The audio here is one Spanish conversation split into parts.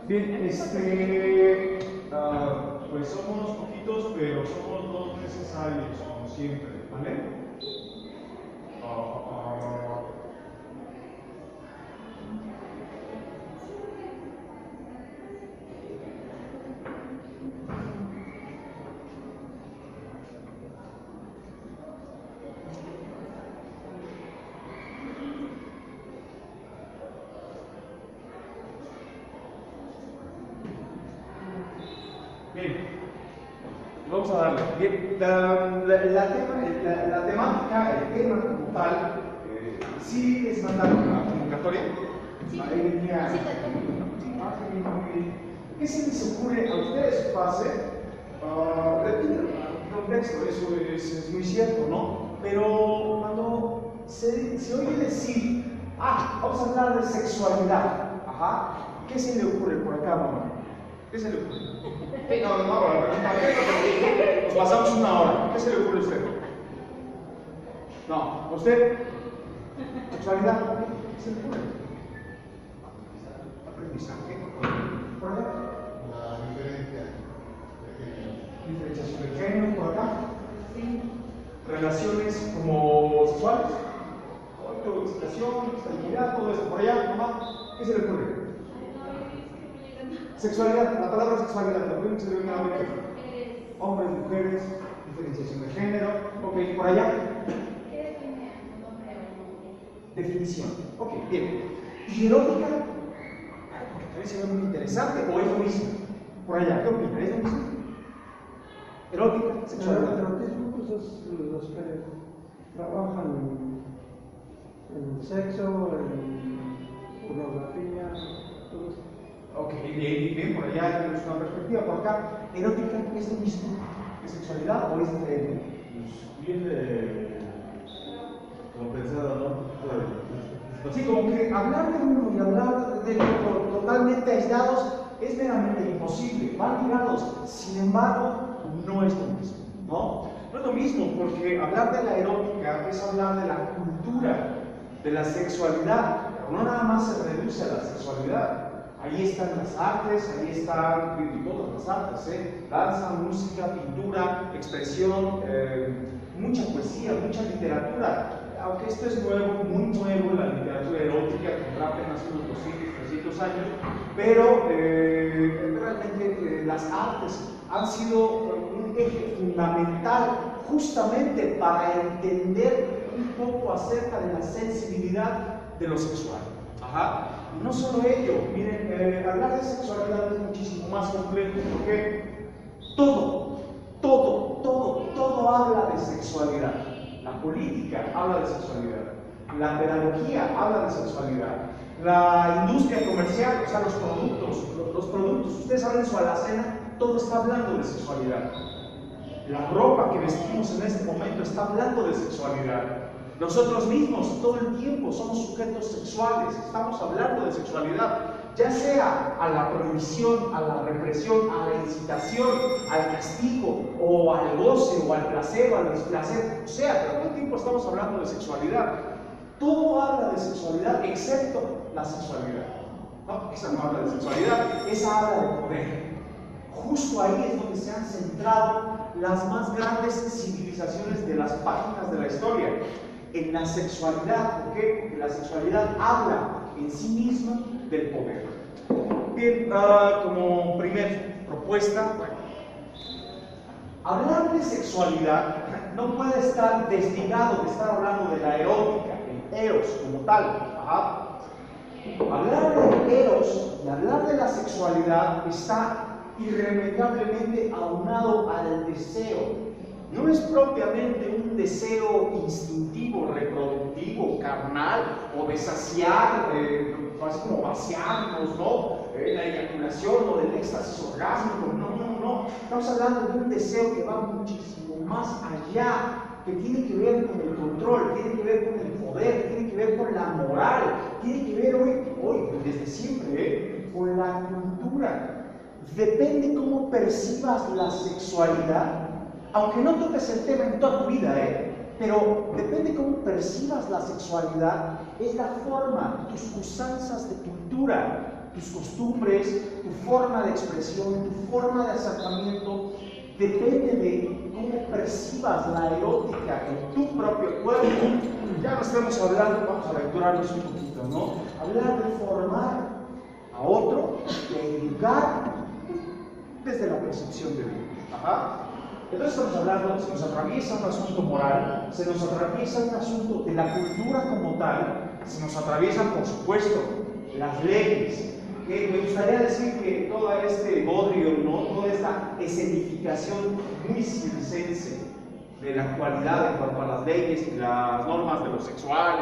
Bien, pues somos poquitos, pero somos los necesarios, como siempre, ¿vale? Bien, vamos a darle. Bien, la temática, el tema como tal, sí es mandar una convocatoria. Sí. Ahí venía. Sí, tal. ¿Qué se les ocurre a ustedes, pase? Depende del contexto, eso es muy cierto, ¿no? Pero cuando se oye decir, vamos a hablar de sexualidad, ¿qué se le ocurre por acá, mamá? ¿Qué se le ocurre? Nos pasamos una hora. ¿Qué se le ocurre a usted? No, ¿a usted? ¿Sexualidad? ¿Qué se le ocurre? Aprendizaje. ¿Por allá? La diferencia de género. Diferenciación de género, por acá. Sí. Relaciones como sexuales. Coito, excitación, sexualidad, todo eso. Por allá, mamá. ¿Qué se le ocurre? Sexualidad, la palabra sexualidad, lo primero que se le viene a la mente. Hombres, mujeres, diferenciación de género. Ok, por allá. ¿Qué define un hombre o una mujer? Definición. Ok, bien. ¿Y erótica? Porque también se ve muy interesante, o es lo mismo. Por allá, ¿qué opina? ¿Es lo mismo? Erótica, sexualidad. El erotismo pues es los que trabajan en sexo, en pornografía, todo eso. Ok, bien, por allá tenemos una perspectiva. Por acá, erótica, ¿es lo mismo? ¿Es sexualidad o es diferente? Pues viene compensado, ¿no? Sí, como que hablar de uno y hablar de otro totalmente aislados es meramente imposible, van ligados. Sin embargo, no es lo mismo, ¿no? No es lo mismo porque hablar de la erótica es hablar de la cultura, de la sexualidad, pero no nada más se reduce a la sexualidad. Ahí están las artes, ahí están todas las artes, danza, música, pintura, expresión, mucha poesía, mucha literatura. Aunque esto es nuevo, muy nuevo, la literatura erótica, tendrá apenas unos 200, 300 años, pero realmente las artes han sido un eje fundamental justamente para entender un poco acerca de la sensibilidad de lo sexual. Y no solo ello, miren, hablar de sexualidad es muchísimo más complejo porque todo habla de sexualidad. La política habla de sexualidad, la pedagogía habla de sexualidad, la industria comercial, o sea, los productos, ustedes hablan su alacena, todo está hablando de sexualidad. La ropa que vestimos en este momento está hablando de sexualidad. Nosotros mismos todo el tiempo somos sujetos sexuales, estamos hablando de sexualidad, ya sea a la prohibición, a la represión, a la incitación, al castigo, o al goce, o al placer, o al displacer, o sea, todo el tiempo estamos hablando de sexualidad. Todo habla de sexualidad excepto la sexualidad. No, esa no habla de sexualidad, esa habla de poder. Justo ahí es donde se han centrado las más grandes civilizaciones de las páginas de la historia, en la sexualidad. ¿Por qué? Porque la sexualidad habla en sí misma del poder. Bien, como primer propuesta, hablar de sexualidad no puede estar desligado de estar hablando de la erótica, el eros como tal. Hablar del eros y hablar de la sexualidad está irremediablemente aunado al deseo. No es propiamente un deseo instintivo, reproductivo, carnal, o de saciar, así como vaciarnos, ¿no? La eyaculación o del éxtasis orgásmico. No. Estamos hablando de un deseo que va muchísimo más allá, que tiene que ver con el control, tiene que ver con el poder, tiene que ver con la moral, tiene que ver hoy desde siempre, con la cultura. Depende cómo percibas la sexualidad, aunque no toques el tema en toda tu vida, pero depende cómo percibas la sexualidad, es la forma, tus usanzas de cultura, tus costumbres, tu forma de expresión, tu forma de acercamiento, depende de cómo percibas la erótica en tu propio cuerpo. Ya no estamos hablando, vamos a aventurarnos un poquito, ¿no? Hablar de formar a otro, de educar desde la percepción de Dios. Ajá. Entonces estamos hablando, se nos atraviesa un asunto moral, se nos atraviesa un asunto de la cultura como tal, se nos atraviesan, por supuesto, las leyes. Me gustaría decir que todo este bodrio, ¿no? Toda esta escenificación muy circense de la actualidad en cuanto a las leyes y las normas de lo sexual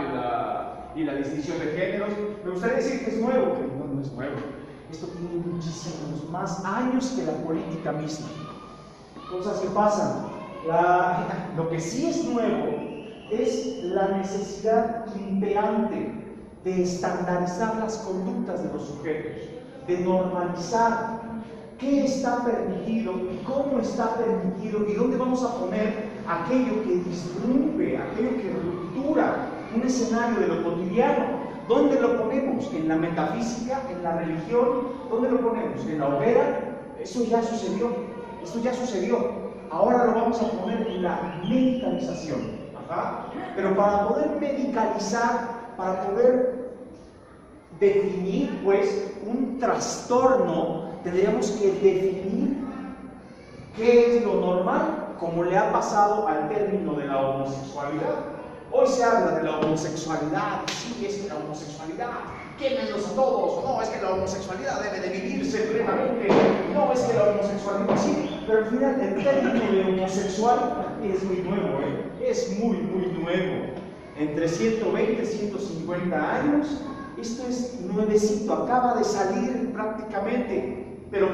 y la distinción de géneros, me gustaría decir que es nuevo, pero no es nuevo. Esto tiene muchísimos más años que la política misma. Cosas que pasan. Lo que sí es nuevo es la necesidad imperante de estandarizar las conductas de los sujetos, de normalizar qué está permitido y cómo está permitido y dónde vamos a poner aquello que disrumpe, aquello que ruptura un escenario de lo cotidiano. ¿Dónde lo ponemos? ¿En la metafísica? ¿En la religión? ¿Dónde lo ponemos? ¿En la hoguera? Eso ya sucedió. Esto ya sucedió. Ahora lo vamos a poner en la medicalización. Ajá. Pero para poder medicalizar, para poder definir pues un trastorno, tendríamos que definir qué es lo normal, como le ha pasado al término de la homosexualidad. Hoy se habla de la homosexualidad, sí, es que la homosexualidad, quémenlos a todos, no, es que la homosexualidad debe de vivirse plenamente, no, es que la homosexualidad, sí, pero al final el término de homosexual es muy nuevo, es muy nuevo. Entre 120 y 150 años, esto es nuevecito, acaba de salir prácticamente, pero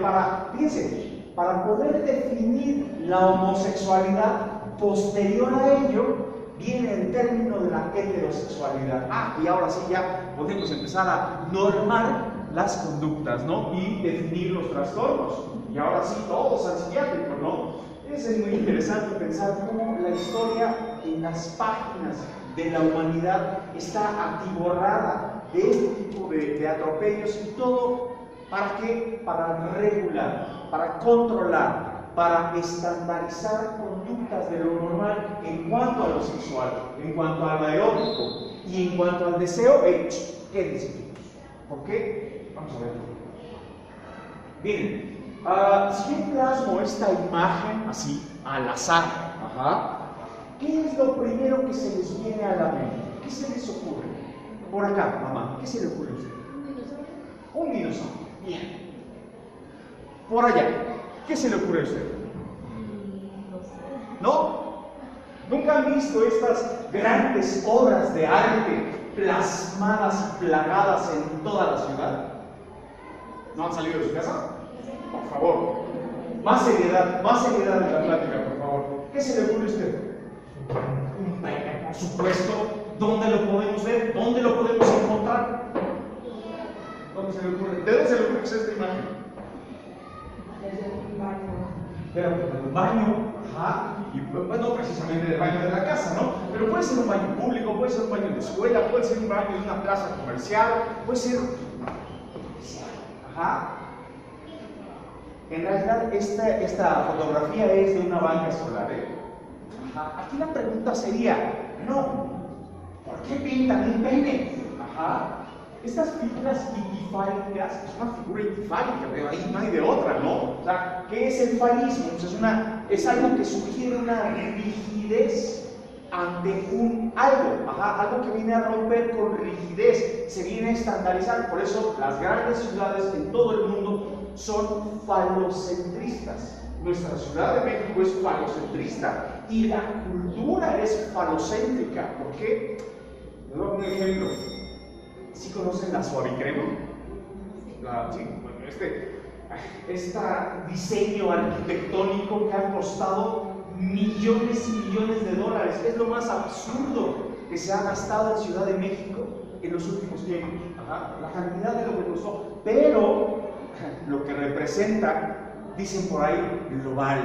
fíjense, para poder definir la homosexualidad, posterior a ello, viene el término de la heterosexualidad. Y ahora sí ya podemos empezar a normar las conductas, ¿no? Y definir los trastornos. Y ahora sí, todos al psiquiátrico, ¿no? Es muy interesante pensar cómo la historia en las páginas de la humanidad está atiborrada de este tipo de atropellos y todo, ¿para qué? Para regular, para controlar, para estandarizar conductas de lo normal en cuanto a lo sexual, en cuanto a lo erótico y en cuanto al deseo. Quédense. ¿Por qué? Vamos a ver. Miren, si yo plasmo esta imagen así, al azar, ¿qué es lo primero que se les viene a la mente? ¿Qué se les ocurre? Por acá, mamá, ¿qué se le ocurre a usted? Un dinosaurio. Bien. Por allá, ¿qué se le ocurre a usted? ¿No? ¿Nunca han visto estas grandes obras de arte plasmadas y plagadas en toda la ciudad? ¿No han salido de su casa? Por favor. Más seriedad en la plática, por favor. ¿Qué se le ocurre a usted? Un pene, por supuesto. ¿Dónde lo podemos ver? ¿Dónde lo podemos encontrar? ¿Dónde se le ocurre? ¿De dónde se le ocurre que sea esta imagen? Desde un baño. Pero en un baño, y pues, no precisamente del baño de la casa, ¿no? Pero puede ser un baño público, puede ser un baño de escuela, puede ser un baño de una plaza comercial, puede ser. En realidad, esta fotografía es de una banca escolar, Aquí la pregunta sería, ¿por qué pintan un pene? Estas figuras itifálicas, es una figura itifálica, pero ahí no hay de otra, ¿no? O sea, ¿qué es el falismo? Pues es algo que sugiere una rigidez ante algo que viene a romper con rigidez, se viene a estandarizar. Por eso las grandes ciudades en todo el mundo son falocentristas. Nuestra Ciudad de México es falocentrista y la cultura es falocéntrica. ¿Por qué? Les voy a poner un ejemplo. ¿Sí conocen la Suavicrema? Sí, bueno, este diseño arquitectónico que ha costado millones y millones de dólares. Es lo más absurdo que se ha gastado en Ciudad de México en los últimos tiempos. La cantidad de lo que costó. Pero lo que representa, dicen por ahí, lo vale.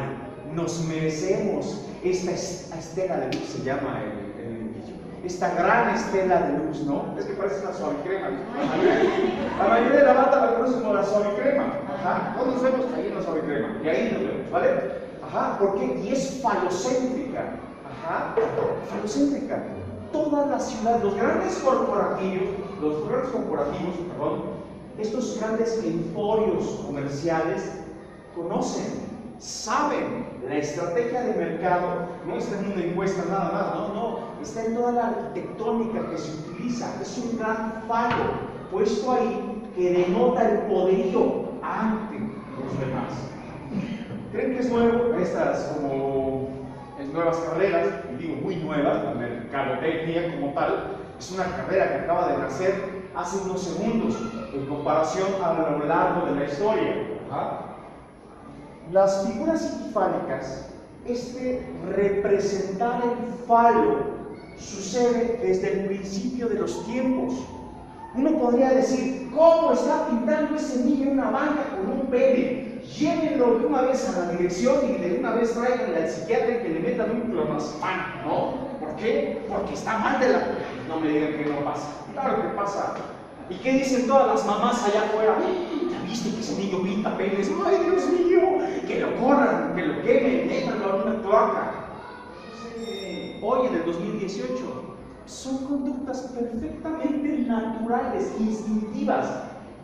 Nos merecemos esta estela de luz, se llama el edificio. esta gran estela de luz, ¿no? Es que parece una suavicrema. La mayoría de la banda la conoce como la suavicrema. Ajá. ¿Dónde nos vemos? Ahí en la suavicrema. Y ahí nos vemos, ¿vale? Ajá. ¿Por qué? Y es falocéntrica. Ajá. Falocéntrica. Todas las ciudades, los grandes corporativos, estos grandes emporios comerciales conocen, saben la estrategia de mercado. No está en una encuesta nada más, no, está en toda la arquitectónica que se utiliza. Es un gran falo puesto ahí que denota el poderío ante los demás. ¿Creen que es nuevo? Estas como nuevas carreras, y digo muy nuevas, la mercadotecnia como tal, es una carrera que acaba de nacer hace unos segundos en comparación a lo largo de la historia. Las figuras equifálicas, representar el falo, sucede desde el principio de los tiempos. Uno podría decir, ¿cómo está pintando ese niño una banca con un pene? Llévenlo de una vez a la dirección y de una vez traiganle al psiquiatra y que le metan un clonazepam, ¿no? ¿Por qué? Porque está mal de la... No me digan que no pasa. Claro que pasa. ¿Y qué dicen todas las mamás allá afuera? ¿Ya viste que ese niño pinta penes? ¡Ay, Dios mío! Que lo corran, que lo quemen, métanlo a una cloaca. Hoy, en el 2018, son conductas perfectamente naturales, instintivas.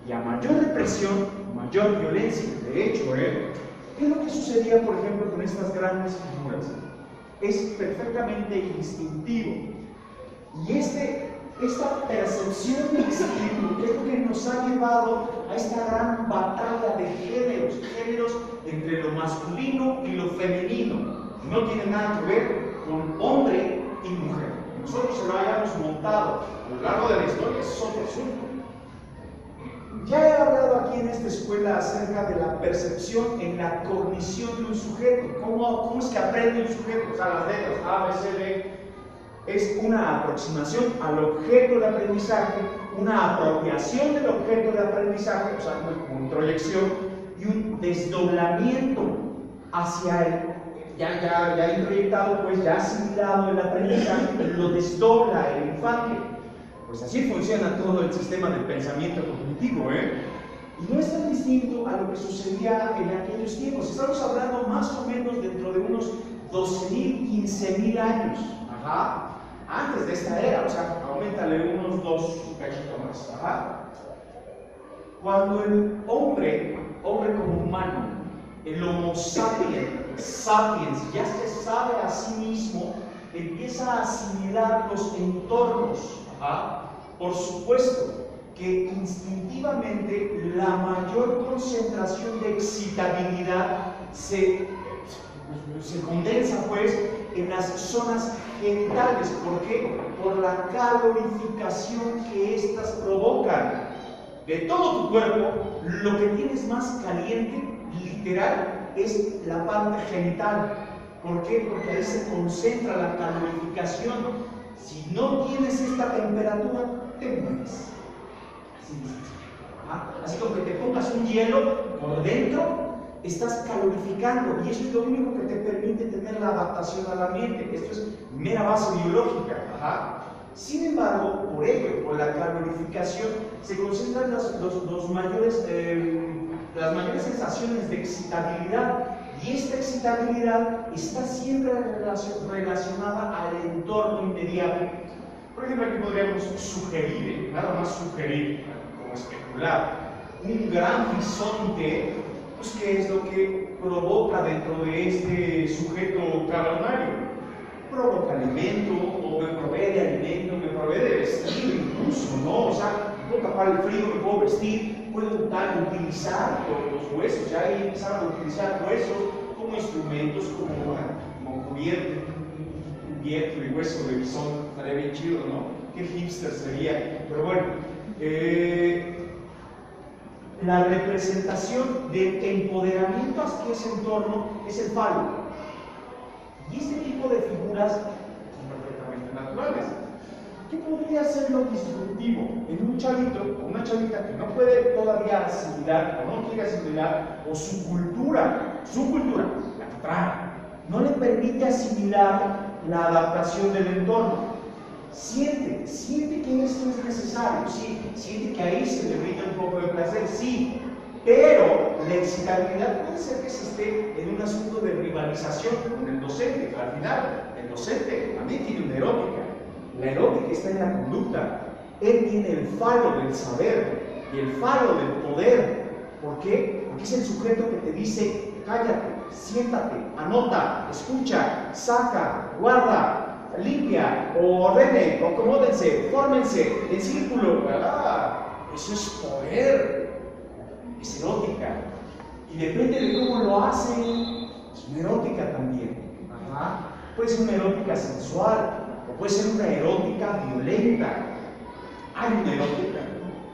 Y a mayor represión, mayor violencia. De hecho, ¿qué es lo que sucedía, por ejemplo, con estas grandes figuras? Es perfectamente instintivo. Y esta percepción de instinto es lo que nos ha llevado a esta gran batalla de géneros entre lo masculino y lo femenino. No tiene nada que ver con hombre y mujer. Nosotros se lo hayamos montado a lo largo de la historia, es otro asunto. Ya he hablado aquí en esta escuela acerca de la percepción en la cognición de un sujeto. ¿Cómo es que aprende un sujeto? O sea, las letras A, B, C, D. Es una aproximación al objeto de aprendizaje, una apropiación del objeto de aprendizaje, o sea, una introyección y un desdoblamiento hacia el ya introyectado, pues ya asimilado el aprendizaje, lo desdobla el infante. Pues así funciona todo el sistema de pensamiento cognitivo, Y no es tan distinto a lo que sucedía en aquellos tiempos. Estamos hablando más o menos dentro de unos 12.000, 15.000 años. Antes de esta era, o sea, aumentale unos 2 cachitos más. Cuando el hombre como humano, el Homo sapiens, ya se sabe a sí mismo, empieza a asimilar los entornos. Por supuesto que instintivamente la mayor concentración de excitabilidad se condensa pues en las zonas genitales. ¿Por qué? Por la calorificación que éstas provocan. De todo tu cuerpo, lo que tienes más caliente, literal, es la parte genital. ¿Por qué? Porque ahí se concentra la calorificación. Si no tienes esta temperatura, te mueres. Así como que te pongas un hielo por dentro, estás calorificando, y eso es lo único que te permite tener la adaptación al ambiente. Esto es mera base biológica. Sin embargo, por ello, por la calorificación, se concentran las mayores sensaciones de excitabilidad, y esta excitabilidad está siempre relacionada al entorno inmediato. Por ejemplo, aquí podríamos sugerir, nada más sugerir, como especular, un gran bisonte. Pues, ¿qué es lo que provoca dentro de este sujeto cavernario? Provoca alimento, o me provee de alimento, me provee de vestido incluso, ¿no? O sea, puedo tapar el frío, me puedo vestir, puedo utilizar los huesos, ya ahí empezaron a utilizar huesos como instrumentos, como cubierto de hueso de bisón. Estaría bien chido, ¿no? Qué hipster sería. Pero bueno, la representación del empoderamiento hacia ese entorno es el falo. Y este tipo de figuras son perfectamente naturales. ¿Qué podría ser lo disruptivo en un chavito o una chavita que no puede todavía asimilar o no quiere asimilar, o su cultura, la trae, no le permite asimilar la adaptación del entorno? siente que esto es necesario, sí, siente que ahí se le brinda un poco de placer, sí, pero la excitabilidad puede ser que se esté en un asunto de rivalización con el docente. Al final, el docente también tiene una erótica. La erótica está en la conducta. Él tiene el falo del saber y el falo del poder. ¿Por qué? Porque es el sujeto que te dice: cállate, siéntate, anota, escucha, saca, guarda, limpia, o ordene, o acomódense, fórmense, en círculo. Eso es poder. Es erótica, y depende de cómo lo hacen, es una erótica también. Puede ser una erótica sensual, o puede ser una erótica violenta. Hay una erótica.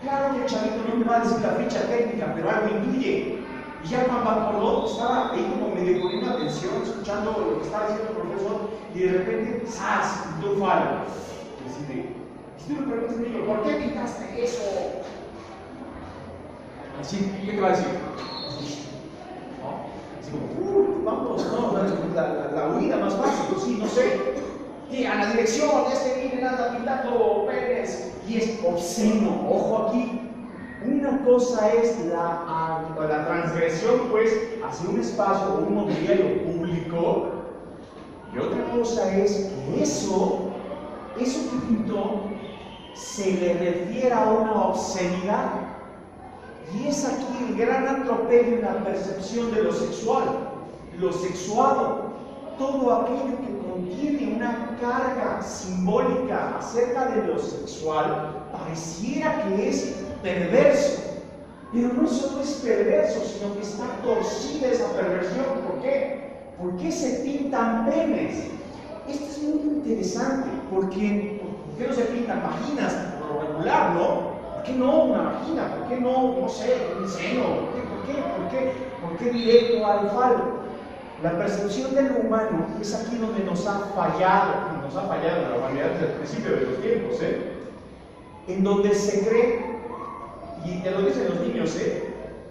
Claro que el chavito no te va a decir la ficha técnica, pero algo intuye. Y ya Juan Bartoló estaba ahí como medio poniendo atención, escuchando lo que estaba diciendo el profesor, y de repente, ¡zas!, pintó un falo. Y si tú le preguntas a un niño: ¿por qué pintaste eso? Así, ¿qué te va a decir? ¿No? Así como, vamos, no, la huida más fácil, sí, no sé. Y a la dirección, viene anda pintando penes, y es obsceno. Ojo aquí, una cosa es la transgresión, pues, hacia un espacio o un mobiliario público, y otra cosa es que eso que pintó se le refiere a una obscenidad. Y es aquí el gran atropello en la percepción de lo sexual, lo sexuado, todo aquello que contiene una carga simbólica acerca de lo sexual, pareciera que es perverso. Pero no solo es perverso, sino que está torcida esa perversión. ¿Por qué? ¿Por qué se pintan penes? Esto es muy interesante, porque ¿por qué no se pintan vaginas por lo regular, no? ¿Por qué no una vagina? ¿Por qué no sé, un seno? ¿Por qué directo al falo? La percepción de lo humano es aquí donde nos ha fallado la humanidad desde el principio de los tiempos, en donde se cree, y te lo dicen los niños,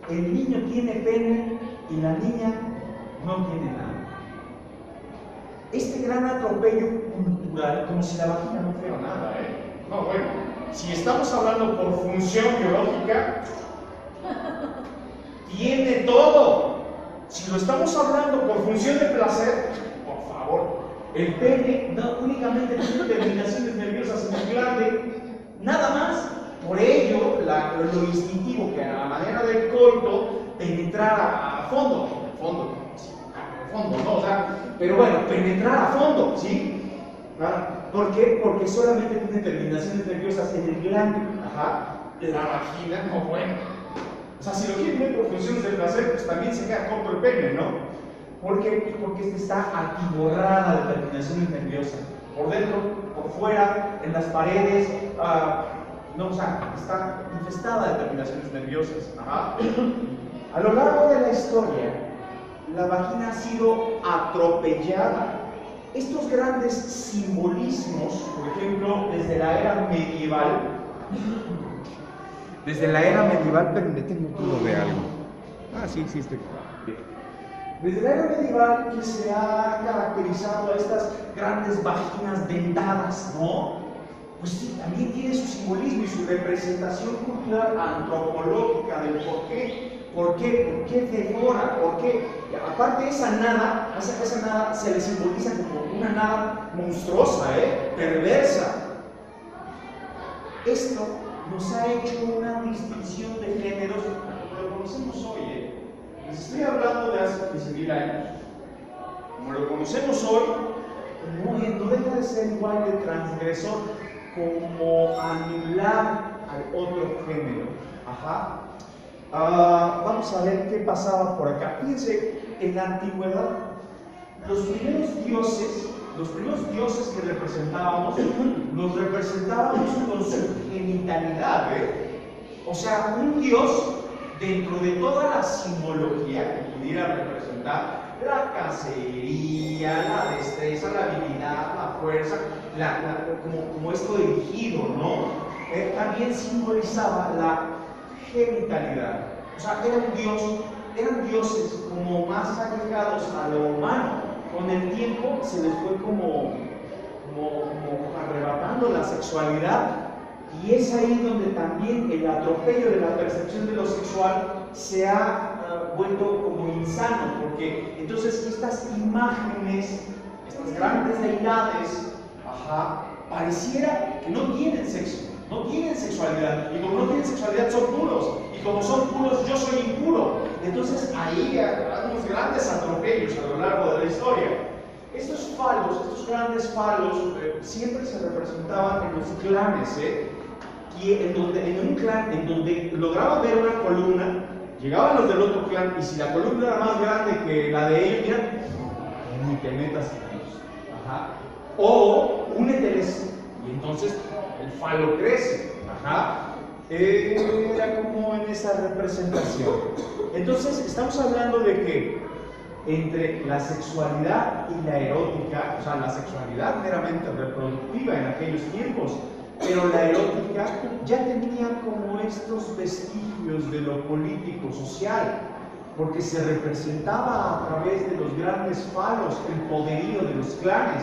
el niño tiene pene y la niña no tiene nada. Este gran atropello cultural, como si la vagina no fuera nada, No, bueno, si estamos hablando por función biológica, tiene todo. Si lo estamos hablando por función de placer, por favor, el pene no únicamente tiene terminaciones nerviosas en el glande, nada más. Por ello, lo instintivo, que a la manera del coito, penetrar a fondo, ¿no? O sea, pero bueno, penetrar a fondo, ¿sí? ¿Por qué? Porque solamente tiene terminaciones nerviosas en el glande. La vagina, no, bueno. O sea, si lo quieren ver por funciones de placer, pues también se queda corto el pene, ¿no? ¿Por qué? Porque está atiborrada de terminaciones nerviosas. Por dentro, por fuera, en las paredes, no, o sea, está infestada de terminaciones nerviosas. A lo largo de la historia, la vagina ha sido atropellada. Estos grandes simbolismos, por ejemplo, desde la era medieval, permítanme que lo vea algo. Sí, estoy bien. Desde la era medieval que se ha caracterizado a estas grandes vaginas dentadas, ¿no? Pues sí, también tiene su simbolismo y su representación cultural antropológica del por qué devora, por qué. Aparte de esa nada, esa nada se le simboliza como una nada monstruosa, perversa. Esto nos ha hecho una distinción de géneros como lo conocemos hoy. Les estoy hablando de hace 15.000 años. Como lo conocemos hoy, no deja de ser igual de transgresor como anular al otro género. Vamos a ver qué pasaba por acá. Fíjense, en la antigüedad, los primeros dioses que representábamos, los representábamos con su genitalidad, O sea, un dios, dentro de toda la simbología que pudiera representar, la cacería, la destreza, la habilidad, la fuerza, como esto dirigido, ¿no? También simbolizaba la genitalidad. O sea, eran dioses como más allegados a lo humano. Con el tiempo se les fue como como arrebatando la sexualidad, y es ahí donde también el atropello de la percepción de lo sexual se ha vuelto como insano, porque entonces estas imágenes, estas grandes deidades, pareciera que no tienen sexo, no tienen sexualidad, y como no tienen sexualidad son puros, y como son puros yo soy impuro. Entonces ahí hay unos grandes atropellos a lo largo de la historia. Estos falos, estos grandes falos, siempre se representaban en los clanes, y en un clan en donde lograban ver una columna, llegaban los del otro clan, y si la columna era más grande que la de ellos, mira, ni te metas en ellos. O úneteles, y entonces el falo crece. Era como en esa representación. Entonces estamos hablando de que entre la sexualidad y la erótica, o sea, la sexualidad meramente reproductiva en aquellos tiempos, pero la erótica ya tenía como estos vestigios de lo político, social, porque se representaba a través de los grandes falos, el poderío de los clanes,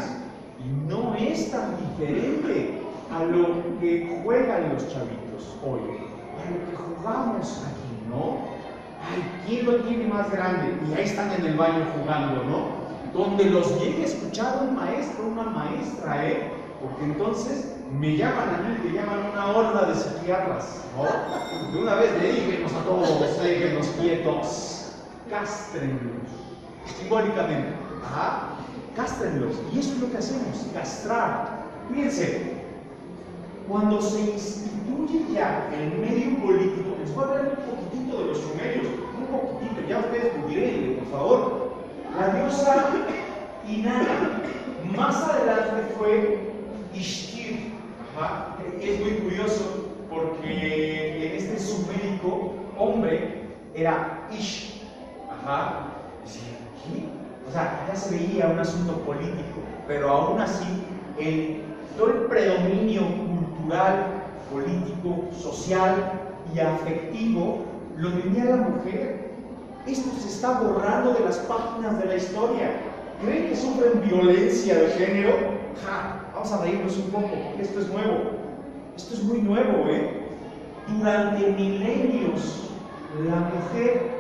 y no es tan diferente a lo que juegan los chavitos hoy, a lo que jugamos aquí, ¿no? Ay, ¿quién lo tiene más grande? Y ahí están en el baño jugando, ¿no? Donde los llegue a escuchar un maestro, una maestra, porque entonces me llaman a mí, me llaman una horda de psiquiatras, ¿no? De una vez dedíquenos a todos, déjenlos quietos, cástrenlos, simbólicamente, cástrenlos, y eso es lo que hacemos, castrar. Fíjense, cuando se instituye ya el medio político, les voy a hablar un poquitito de los sumerios, un poquitito, ya ustedes googleen, por favor. La diosa Inanna, más adelante fue Ishtar. Es muy curioso porque en este sumérico hombre era Ish. ¿Qué? O sea, ya se veía un asunto político, pero aún así todo el predominio cultural, político, social y afectivo lo tenía la mujer. Esto se está borrando de las páginas de la historia. ¿Creen que sufren violencia de género? Vamos a reírnos un poco, porque esto es nuevo. Esto es muy nuevo, Durante milenios, la mujer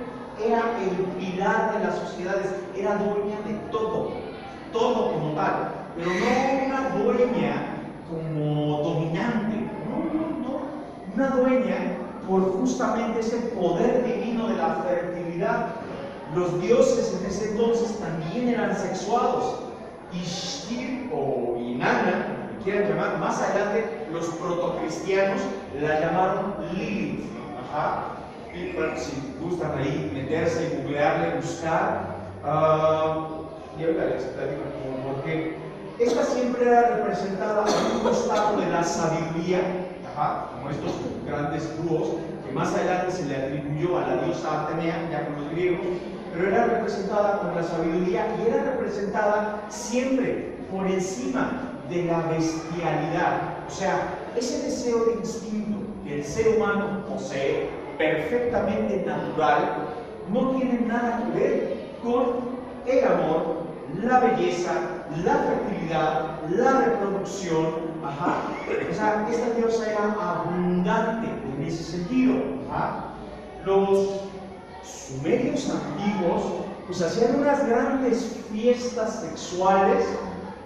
era el pilar de las sociedades, era dueña de todo, todo como tal, pero no una dueña como dominante, no, una dueña por justamente ese poder divino de la fertilidad. Los dioses en ese entonces también eran sexuados. Ishtar o Inanna, como quieran llamar, más adelante los protocristianos la llamaron Lilith. Y bueno, si gustan ahí meterse y googlearle, buscar, y ahorita les platico porque esta siempre era representada en un costado de la sabiduría, como estos grandes búhos, que más adelante se le atribuyó a la diosa Atenea, ya con los griegos, pero era representada con la sabiduría y era representada siempre por encima de la bestialidad. O sea, ese deseo de instinto que el ser humano posee, perfectamente natural, no tiene nada que ver con el amor, la belleza, la fertilidad, la reproducción. O sea, esta diosa era abundante en ese sentido. Los sumerios antiguos pues hacían unas grandes fiestas sexuales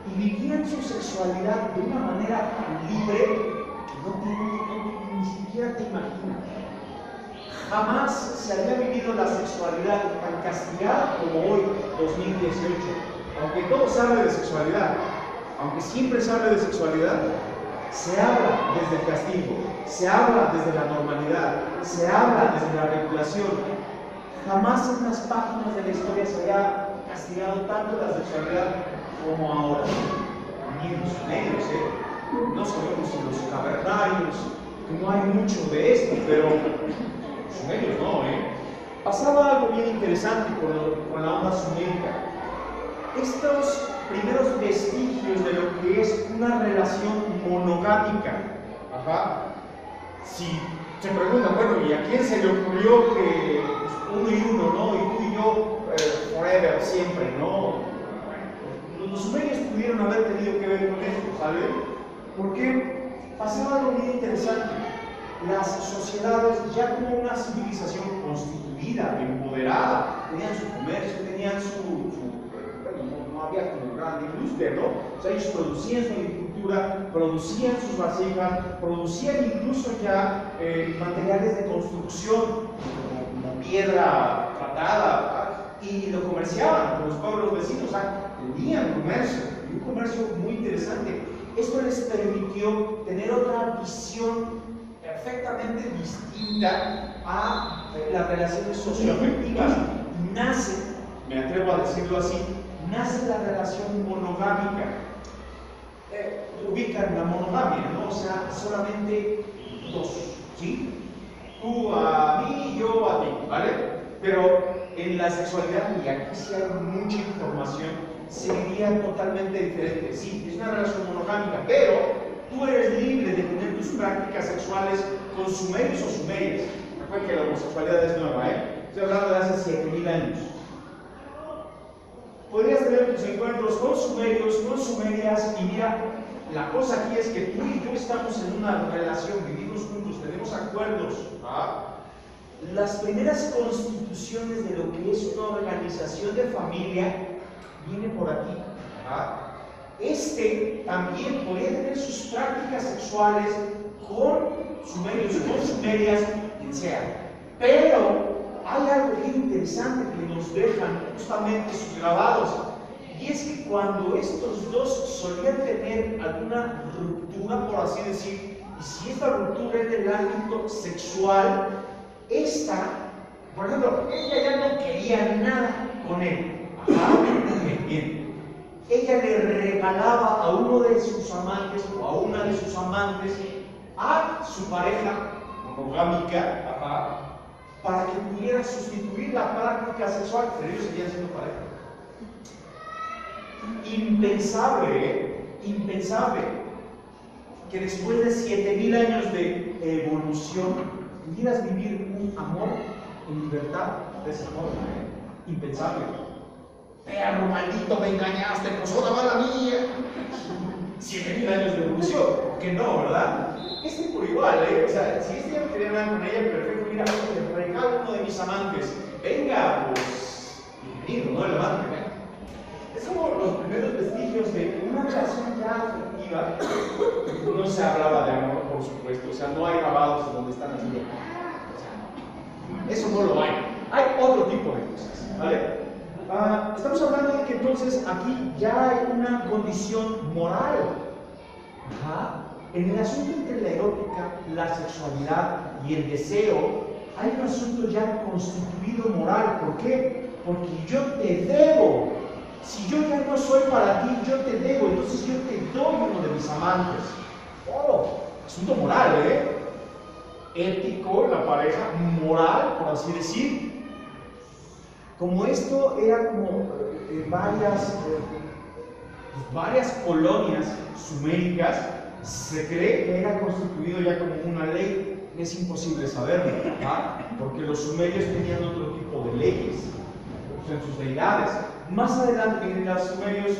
y vivían su sexualidad de una manera libre que ni siquiera te imaginas. Jamás se había vivido la sexualidad tan castigada como hoy, 2018. Aunque todo se habla de sexualidad, aunque siempre se habla de sexualidad, se habla desde el castigo, se habla desde la normalidad, se habla desde la regulación. Jamás en las páginas de la historia se había castigado tanto la sexualidad como ahora. Ni en los sumerios, no sabemos si los cavernarios, que no hay mucho de esto, pero los sumerios no, Pasaba algo bien interesante con la onda sumérica. Estos primeros vestigios de lo que es una relación monogámica. Si se preguntan, bueno, ¿y a quién se le ocurrió que uno y uno, ¿no? Y tú y yo forever, siempre, ¿no? los sumerios pudieron haber tenido que ver con esto, ¿saben? Porque pasaba algo bien interesante. Las sociedades, ya como una civilización constituida, empoderada, tenían su comercio, tenían bueno, no había como gran industria, ¿no? O sea, ellos producían su agricultura, producían sus vasijas, producían incluso ya materiales de construcción, como piedra tratada, y lo comerciaban con los pueblos vecinos, o sea, tenían comercio, y un comercio muy interesante. Esto les permitió tener otra visión perfectamente distinta a las relaciones socioafectivas. Nace, me atrevo a decirlo así, nace la relación monogámica. Ubican la monogamia, ¿no? O sea, solamente dos, ¿sí? Tú a mí, yo a ti, ¿vale? Pero en la sexualidad, y aquí sí hay mucha información, sería totalmente diferente. Sí, es una relación monogámica, pero tú eres libre de tener tus prácticas sexuales con sumerios o sumerias. Recuerda que la homosexualidad es nueva, ¿eh? Estoy hablando de hace 7000 años. Podrías tener tus encuentros con sumerios, con sumerias, y mira, la cosa aquí es que tú y yo estamos en una relación, vivimos juntos, tenemos acuerdos. Las primeras constituciones de lo que es una organización de familia viene por aquí. Este también podría tener sus prácticas sexuales con sumerios, con sumerias, quien sea. Pero hay algo bien interesante que nos dejan justamente sus grabados. Y es que cuando estos dos solían tener alguna ruptura, por así decir, y si esta ruptura es del ámbito sexual, por ejemplo, ella ya no quería nada con él. Bien. Ella le regalaba a uno de sus amantes o a una de sus amantes a su pareja monogámica, para que pudiera sustituir la práctica sexual, pero ellos seguían siendo pareja. Impensable que después de 7000 años de evolución pudieras vivir un amor en libertad de esa forma. Impensable. Perro maldito, me engañaste, pues ahora va la mía. 7000 años de evolución, ¿por qué no, verdad? Por igual, o sea, si este ya no quería nada con ella, perfecto, mira, te regalo uno de mis amantes. Venga, pues, bienvenido, ¿no? El amante, venga. Es como los primeros vestigios de una relación ya afectiva. No se hablaba de amor, por supuesto, o sea, no hay grabados donde están haciendo. O sea, eso no lo hay. Hay otro tipo de cosas, ¿vale? Estamos hablando de que entonces aquí ya hay una condición moral. En el asunto entre la erótica, la sexualidad y el deseo, hay un asunto ya constituido moral. ¿Por qué? Porque yo te debo. Si yo ya no soy para ti, yo te debo, entonces yo te doy uno de mis amantes. Asunto moral, ético, la pareja moral, por así decir. Como esto era como varias colonias suméricas, se cree que era constituido ya como una ley. Es imposible saberlo, porque los sumerios tenían otro tipo de leyes en sus deidades. Más adelante, los sumerios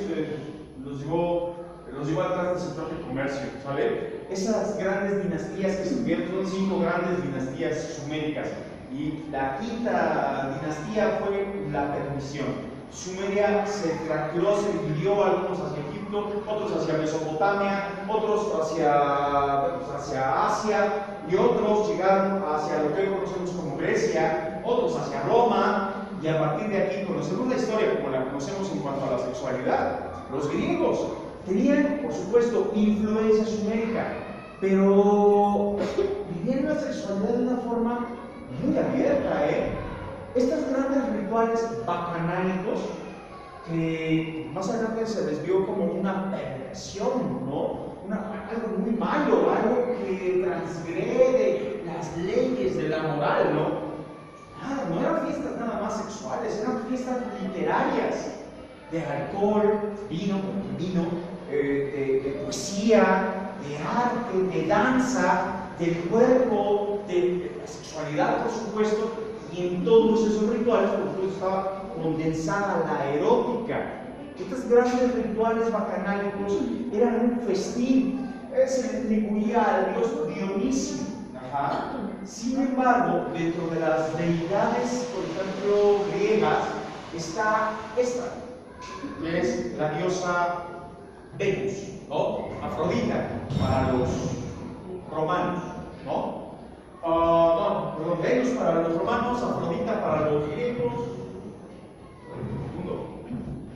los llevó atrás de su propio comercio, ¿sale? Esas grandes dinastías que estuvieron, son 5 grandes dinastías suméricas, y la quinta dinastía fue la perdición. Sumeria se fracturó, se dividió, algunos hacia Egipto, otros hacia Mesopotamia, otros hacia Asia, y otros llegaron hacia lo que hoy conocemos como Grecia, otros hacia Roma, y a partir de aquí conocemos la historia como la conocemos en cuanto a la sexualidad. Los griegos tenían, por supuesto, influencia sumérica, pero vivían la sexualidad de una forma muy abierta, Estos grandes rituales bacanálicos, que más adelante se les vio como una perversión, ¿no? Algo muy malo, algo que transgrede las leyes de la moral, ¿no? No eran fiestas nada más sexuales, eran fiestas literarias, de alcohol, vino, de poesía, de arte, de danza, del cuerpo, de la sexualidad, por supuesto, y en todos esos rituales, por supuesto, estaba condensada la erótica. Estos grandes rituales bacanálicos eran un festín. Se le atribuía al dios Dionisio. Ajá. Sin embargo, dentro de las deidades, por ejemplo, griegas, está esta, que es la diosa Venus, ¿no? Afrodita para los romanos, ¿no? Perdón, Venus para los romanos, Afrodita para los griegos.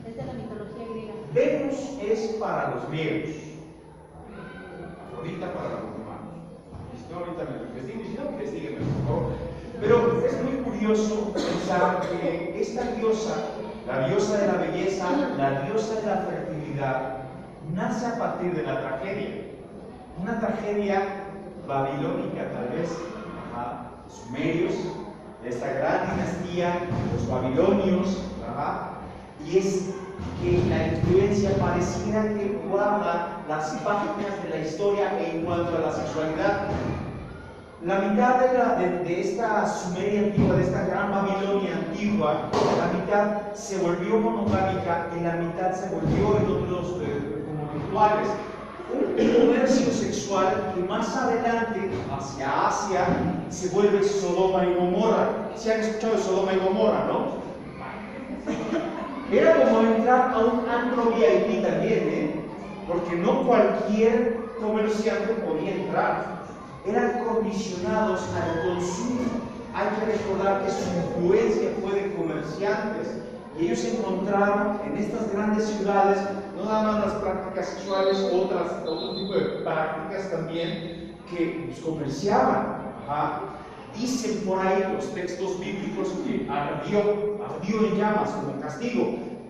Es de la mitología griega. Venus es para los griegos, Afrodita para los romanos. Esto ahorita me lo investigo, si no, investíguenme, por favor. Pero es muy curioso pensar que esta diosa, la diosa de la belleza, la diosa de la fertilidad, nace a partir de la tragedia. Una tragedia babilónica, tal vez, sumerios, de esta gran dinastía, los babilonios, y es que la influencia pareciera que guarda las páginas de la historia en cuanto a la sexualidad. La mitad de esta Sumeria antigua, de esta gran Babilonia antigua, la mitad se volvió monogámica y la mitad se volvió en otros como rituales. Un comercio sexual que más adelante, hacia Asia, se vuelve Sodoma y Gomorra. ¿Sí han escuchado de Sodoma y Gomorra, no? Era como entrar a un antro VIP también, porque no cualquier comerciante podía entrar. Eran condicionados al consumo. Hay que recordar que su influencia fue de comerciantes y ellos encontraron en estas grandes ciudades no nada más las prácticas sexuales, otro tipo de prácticas también que pues, comerciaban. Dicen por ahí los textos bíblicos que ardió en llamas como castigo.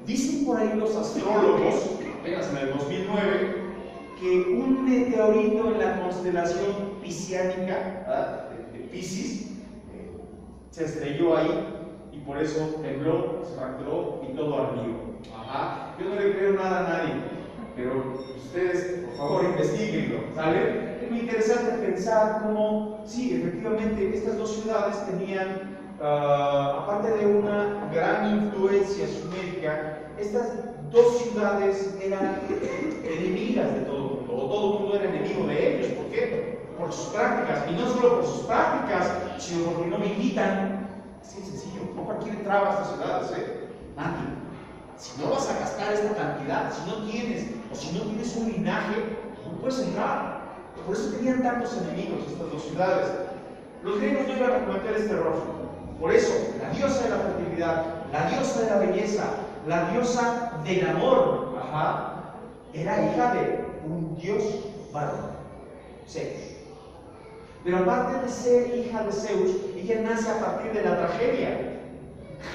Dicen por ahí los astrólogos, apenas en el 2009, que un meteorito en la constelación pisciánica de Piscis se estrelló ahí y por eso tembló, se fracturó y todo ardió. Yo no le creo nada a nadie, pero ustedes, por favor, investiguenlo, ¿sale? Es muy interesante pensar cómo, sí, efectivamente, estas dos ciudades tenían, aparte de una gran influencia sumérica, estas dos ciudades eran enemigas de todo el mundo, o todo el mundo era enemigo de ellos. ¿Por qué? Por sus prácticas, y no solo por sus prácticas, sino porque no me invitan. Así de sencillo, no cualquiera entraba a estas ciudades, nadie. Si no vas a gastar esta cantidad, si no tienes, o si no tienes un linaje, no puedes entrar. Por eso tenían tantos enemigos estas dos ciudades. Los griegos no iban a cometer este error. Por eso, la diosa de la fertilidad, la diosa de la belleza, la diosa del amor, era hija de un dios varón, Zeus. Pero aparte de ser hija de Zeus, ella nace a partir de la tragedia.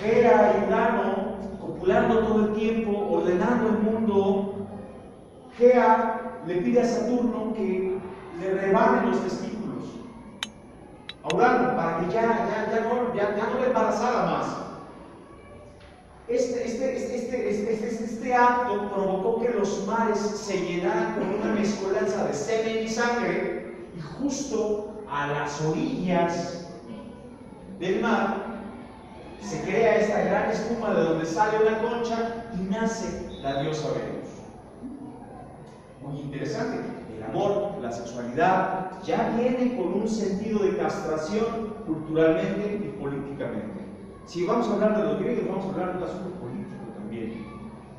Hera y Urano, copulando todo el tiempo, ordenando el mundo. Gea le pide a Saturno que le rebane los testículos a Urano para que ya no le embarazara más. Este acto provocó que los mares se llenaran con una mezcolanza de semen y sangre, y justo a las orillas del mar se crea esta gran espuma de donde sale una concha y nace la diosa Venus. Muy interesante. El amor, la sexualidad, ya viene con un sentido de castración culturalmente y políticamente. Si vamos a hablar de los griegos, vamos a hablar de un asunto político también.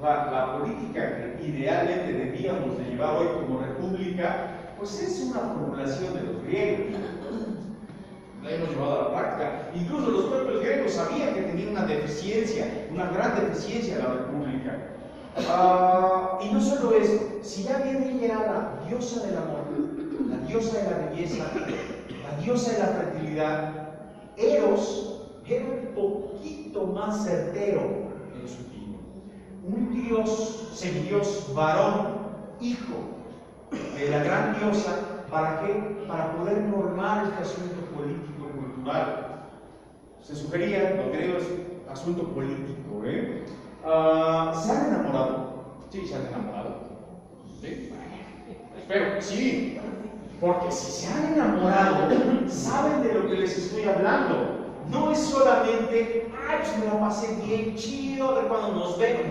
La política que idealmente debíamos de llevar hoy como república, pues es una formulación de los griegos. La hemos llevado a la práctica. Incluso los propios griegos sabían que tenían una deficiencia, una gran deficiencia en la república. Y no solo eso, si ya bien ella era la diosa del amor, la diosa de la belleza, la diosa de la fertilidad, Eros era un poquito más certero en su tino. Un dios, semidios varón, hijo de la gran diosa, ¿para qué? Para poder normar este asunto político-cultural. Se sugería, lo creo, es asunto político, ¿se han enamorado? Sí, se han enamorado. ¿Sí? Espero que sí. Porque si se han enamorado, saben de lo que les estoy hablando. No es solamente, ay, pues me la pasé bien, chido, a ver cuando nos vemos.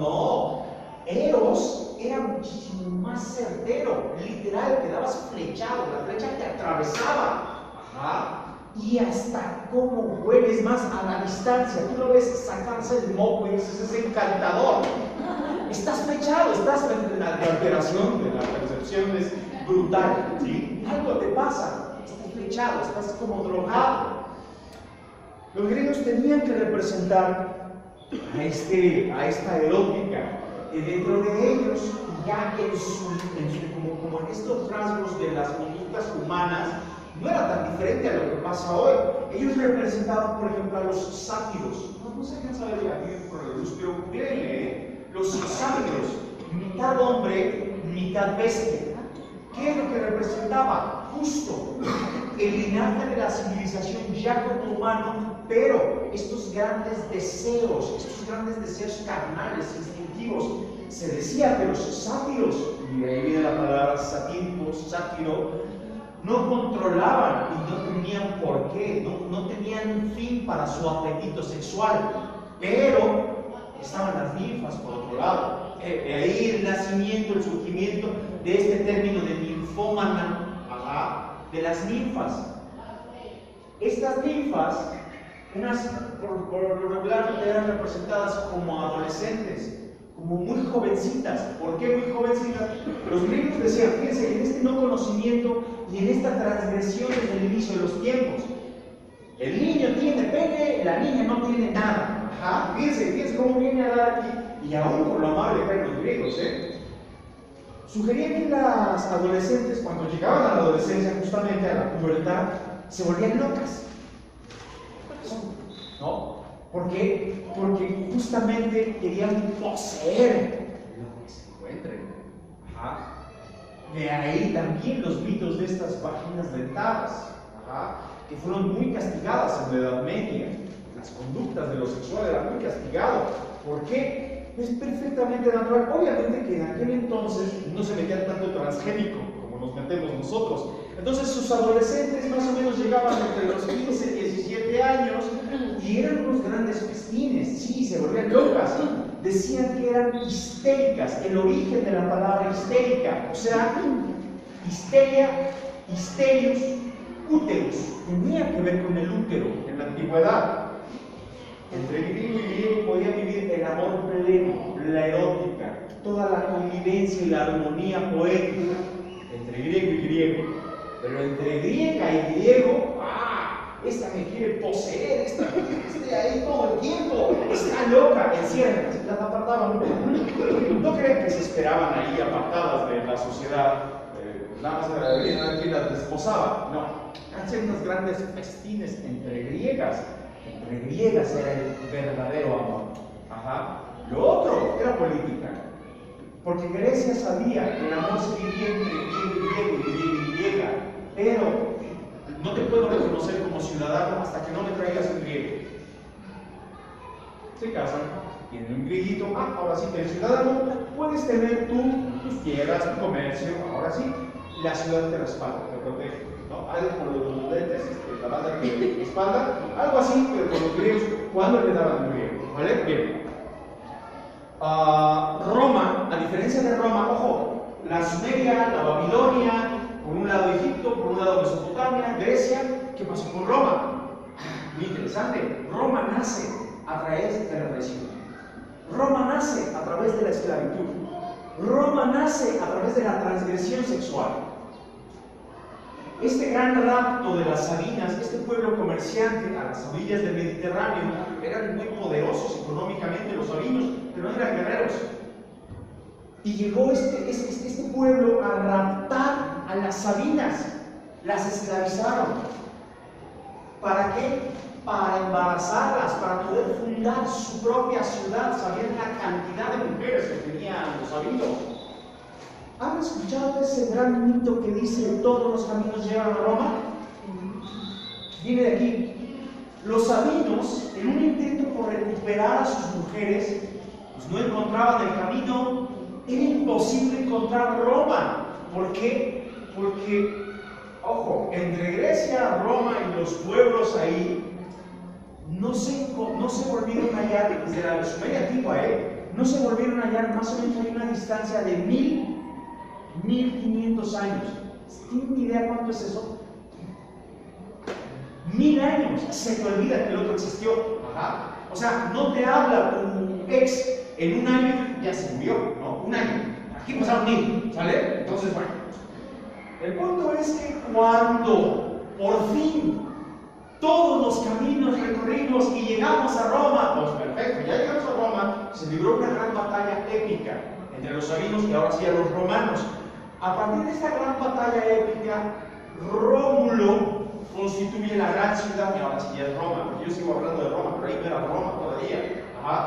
No. Eros era muchísimo más certero, literal, quedabas flechado, la flecha te atravesaba. Ajá. Y hasta cómo huele, es más, a la distancia, tú lo ves sacarse el moco y dices, es encantador. Estás flechado, la alteración de la percepción es brutal, ¿sí? Algo te pasa, estás flechado, estás como drogado. Los griegos tenían que representar a esta erótica, y dentro de ellos, ya como en estos rasgos de las conductas humanas, no era tan diferente a lo que pasa hoy. Ellos representaban, por ejemplo, a los sátiros. No sé quién sabe de aquí por la luz, pero mírenle, los sátiros, mitad hombre, mitad bestia. ¿Qué es lo que representaba? Justo el linaje de la civilización ya como humano, pero estos grandes deseos carnales, instintivos. Se decía que los sátiros, y de ahí viene la palabra satírico, sátiro, no controlaban y no tenían por qué, no tenían fin para su apetito sexual, pero estaban las ninfas por otro lado. De ahí el nacimiento, el surgimiento de este término de ninfómana, de las ninfas. Estas ninfas, por lo regular eran representadas como adolescentes, como muy jovencitas. ¿Por qué muy jovencitas? Los griegos decían, fíjense, en este no conocimiento y en esta transgresión desde el inicio de los tiempos, el niño tiene pene, la niña no tiene nada. Fíjense cómo viene a dar aquí, y aún por lo amable que eran los griegos, sugerían que las adolescentes, cuando llegaban a la adolescencia, justamente a la pubertad, se volvían locas. ¿No? ¿Por qué? Porque justamente querían poseer lo que se encuentren. De ahí también los mitos de estas vaginas dentadas, que fueron muy castigadas en la Edad Media. Las conductas de lo sexual eran muy castigadas. ¿Por qué? Es perfectamente natural. Obviamente que en aquel entonces no se metían tanto transgénico como nos metemos nosotros. Entonces sus adolescentes más o menos llegaban entre los 15 y 17 años y eran unos grandes festines, sí, se volvían locas. Decían que eran histéricas, el origen de la palabra histérica, o sea, histeria, histerios, úteros, tenía que ver con el útero en la antigüedad. Entre griego y griego podía vivir el amor pleno, la erótica, toda la convivencia y la armonía poética entre griego y griego. Pero entre griega y griego, esta me quiere poseer, esta esté ahí todo el tiempo, está loca, encierra, las apartaban. No creen que se esperaban ahí apartadas de la sociedad, nada más era quien las desposaba, no. Hacían unos grandes festines entre griegas era el verdadero amor. Lo otro era política, porque Grecia sabía que el amor se vivía entre griego y griego y griega, pero no te puedo reconocer como ciudadano hasta que no me traigas un griego. Se casan, tienen un grieguito, ahora sí que eres ciudadano, puedes tener tus tierras, tu comercio, ahora sí, la ciudad te respalda, te protege, ¿no? Algo con los lentes, la banda que respalda, algo así, pero con los griegos, ¿cuándo le daban un griego? ¿Vale? Bien. Roma, a diferencia de Roma, ojo, la Sumeria, la Babilonia, por un lado Egipto, por un lado Mesopotamia, Grecia. ¿Qué pasó con Roma? Muy interesante. Roma nace a través de la traición. Roma nace a través de la esclavitud. Roma nace a través de la transgresión sexual. Este gran rapto de las Sabinas, este pueblo comerciante a las orillas del Mediterráneo, eran muy poderosos económicamente los sabinos, pero no eran guerreros. Y llegó este pueblo a raptar a las Sabinas, las esclavizaron. ¿Para qué? Para embarazarlas, para poder fundar su propia ciudad. Sabían la cantidad de mujeres que tenían los sabinos. ¿Han escuchado ese gran mito que dice todos los caminos llevan a Roma? Viene de aquí. Los sabinos, en un intento por recuperar a sus mujeres, pues no encontraban el camino. Era imposible encontrar Roma. ¿Por qué? Porque, ojo, entre Grecia, Roma y los pueblos ahí, no se volvieron a hallar, desde la Sumeria antigua, no se volvieron a hallar, más o menos hay una distancia de 1500 años. ¿Tienen idea cuánto es eso? 1000 años. Se te olvida que el otro existió. Ajá. O sea, no te habla tu ex en un año, ya se murió, ¿no? Un año. Aquí pasaron 1000, ¿sale? Entonces, bueno. El punto es que cuando por fin todos los caminos recorrimos y llegamos a Roma, pues perfecto, ya llegamos a Roma, se libró una gran batalla épica entre los sabinos y ahora sí a los romanos. A partir de esta gran batalla épica, Rómulo constituye la gran ciudad, y ahora sí ya es Roma, porque yo sigo hablando de Roma, pero ahí no era Roma todavía. Ajá.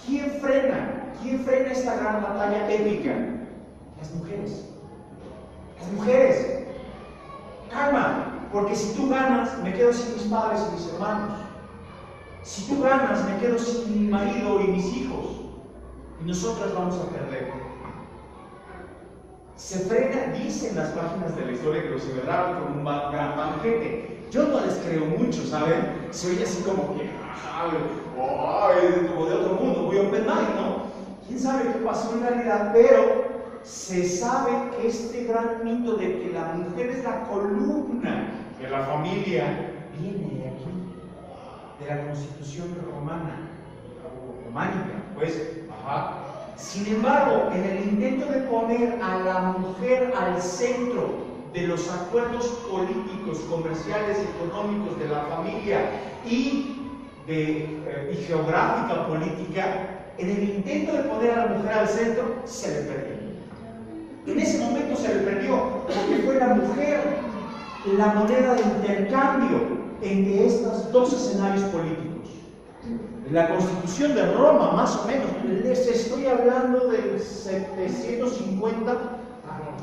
¿Quién frena esta gran batalla épica? Las mujeres. Las mujeres. Calma, porque si tú ganas, me quedo sin mis padres y mis hermanos. Si tú ganas, me quedo sin mi marido y mis hijos. Y nosotras vamos a perder. Se frena, dicen las páginas de la historia que los celebraron con un gran banquete. Yo no les creo mucho, ¿saben? Se oye así como que, como de otro mundo, muy open mind, ¿no? ¿Quién sabe qué pasó en realidad? Pero se sabe que este gran mito de que la mujer es la columna de la familia viene de aquí, de la Constitución románica, pues, ajá. Sin embargo, en el intento de poner a la mujer al centro de los acuerdos políticos, comerciales y económicos de la familia y geográfica política, en el intento de poner a la mujer al centro, se le perdió. En ese momento se le perdió, porque fue la mujer la moneda de intercambio entre estos dos escenarios políticos. La Constitución de Roma, más o menos, les estoy hablando del 750,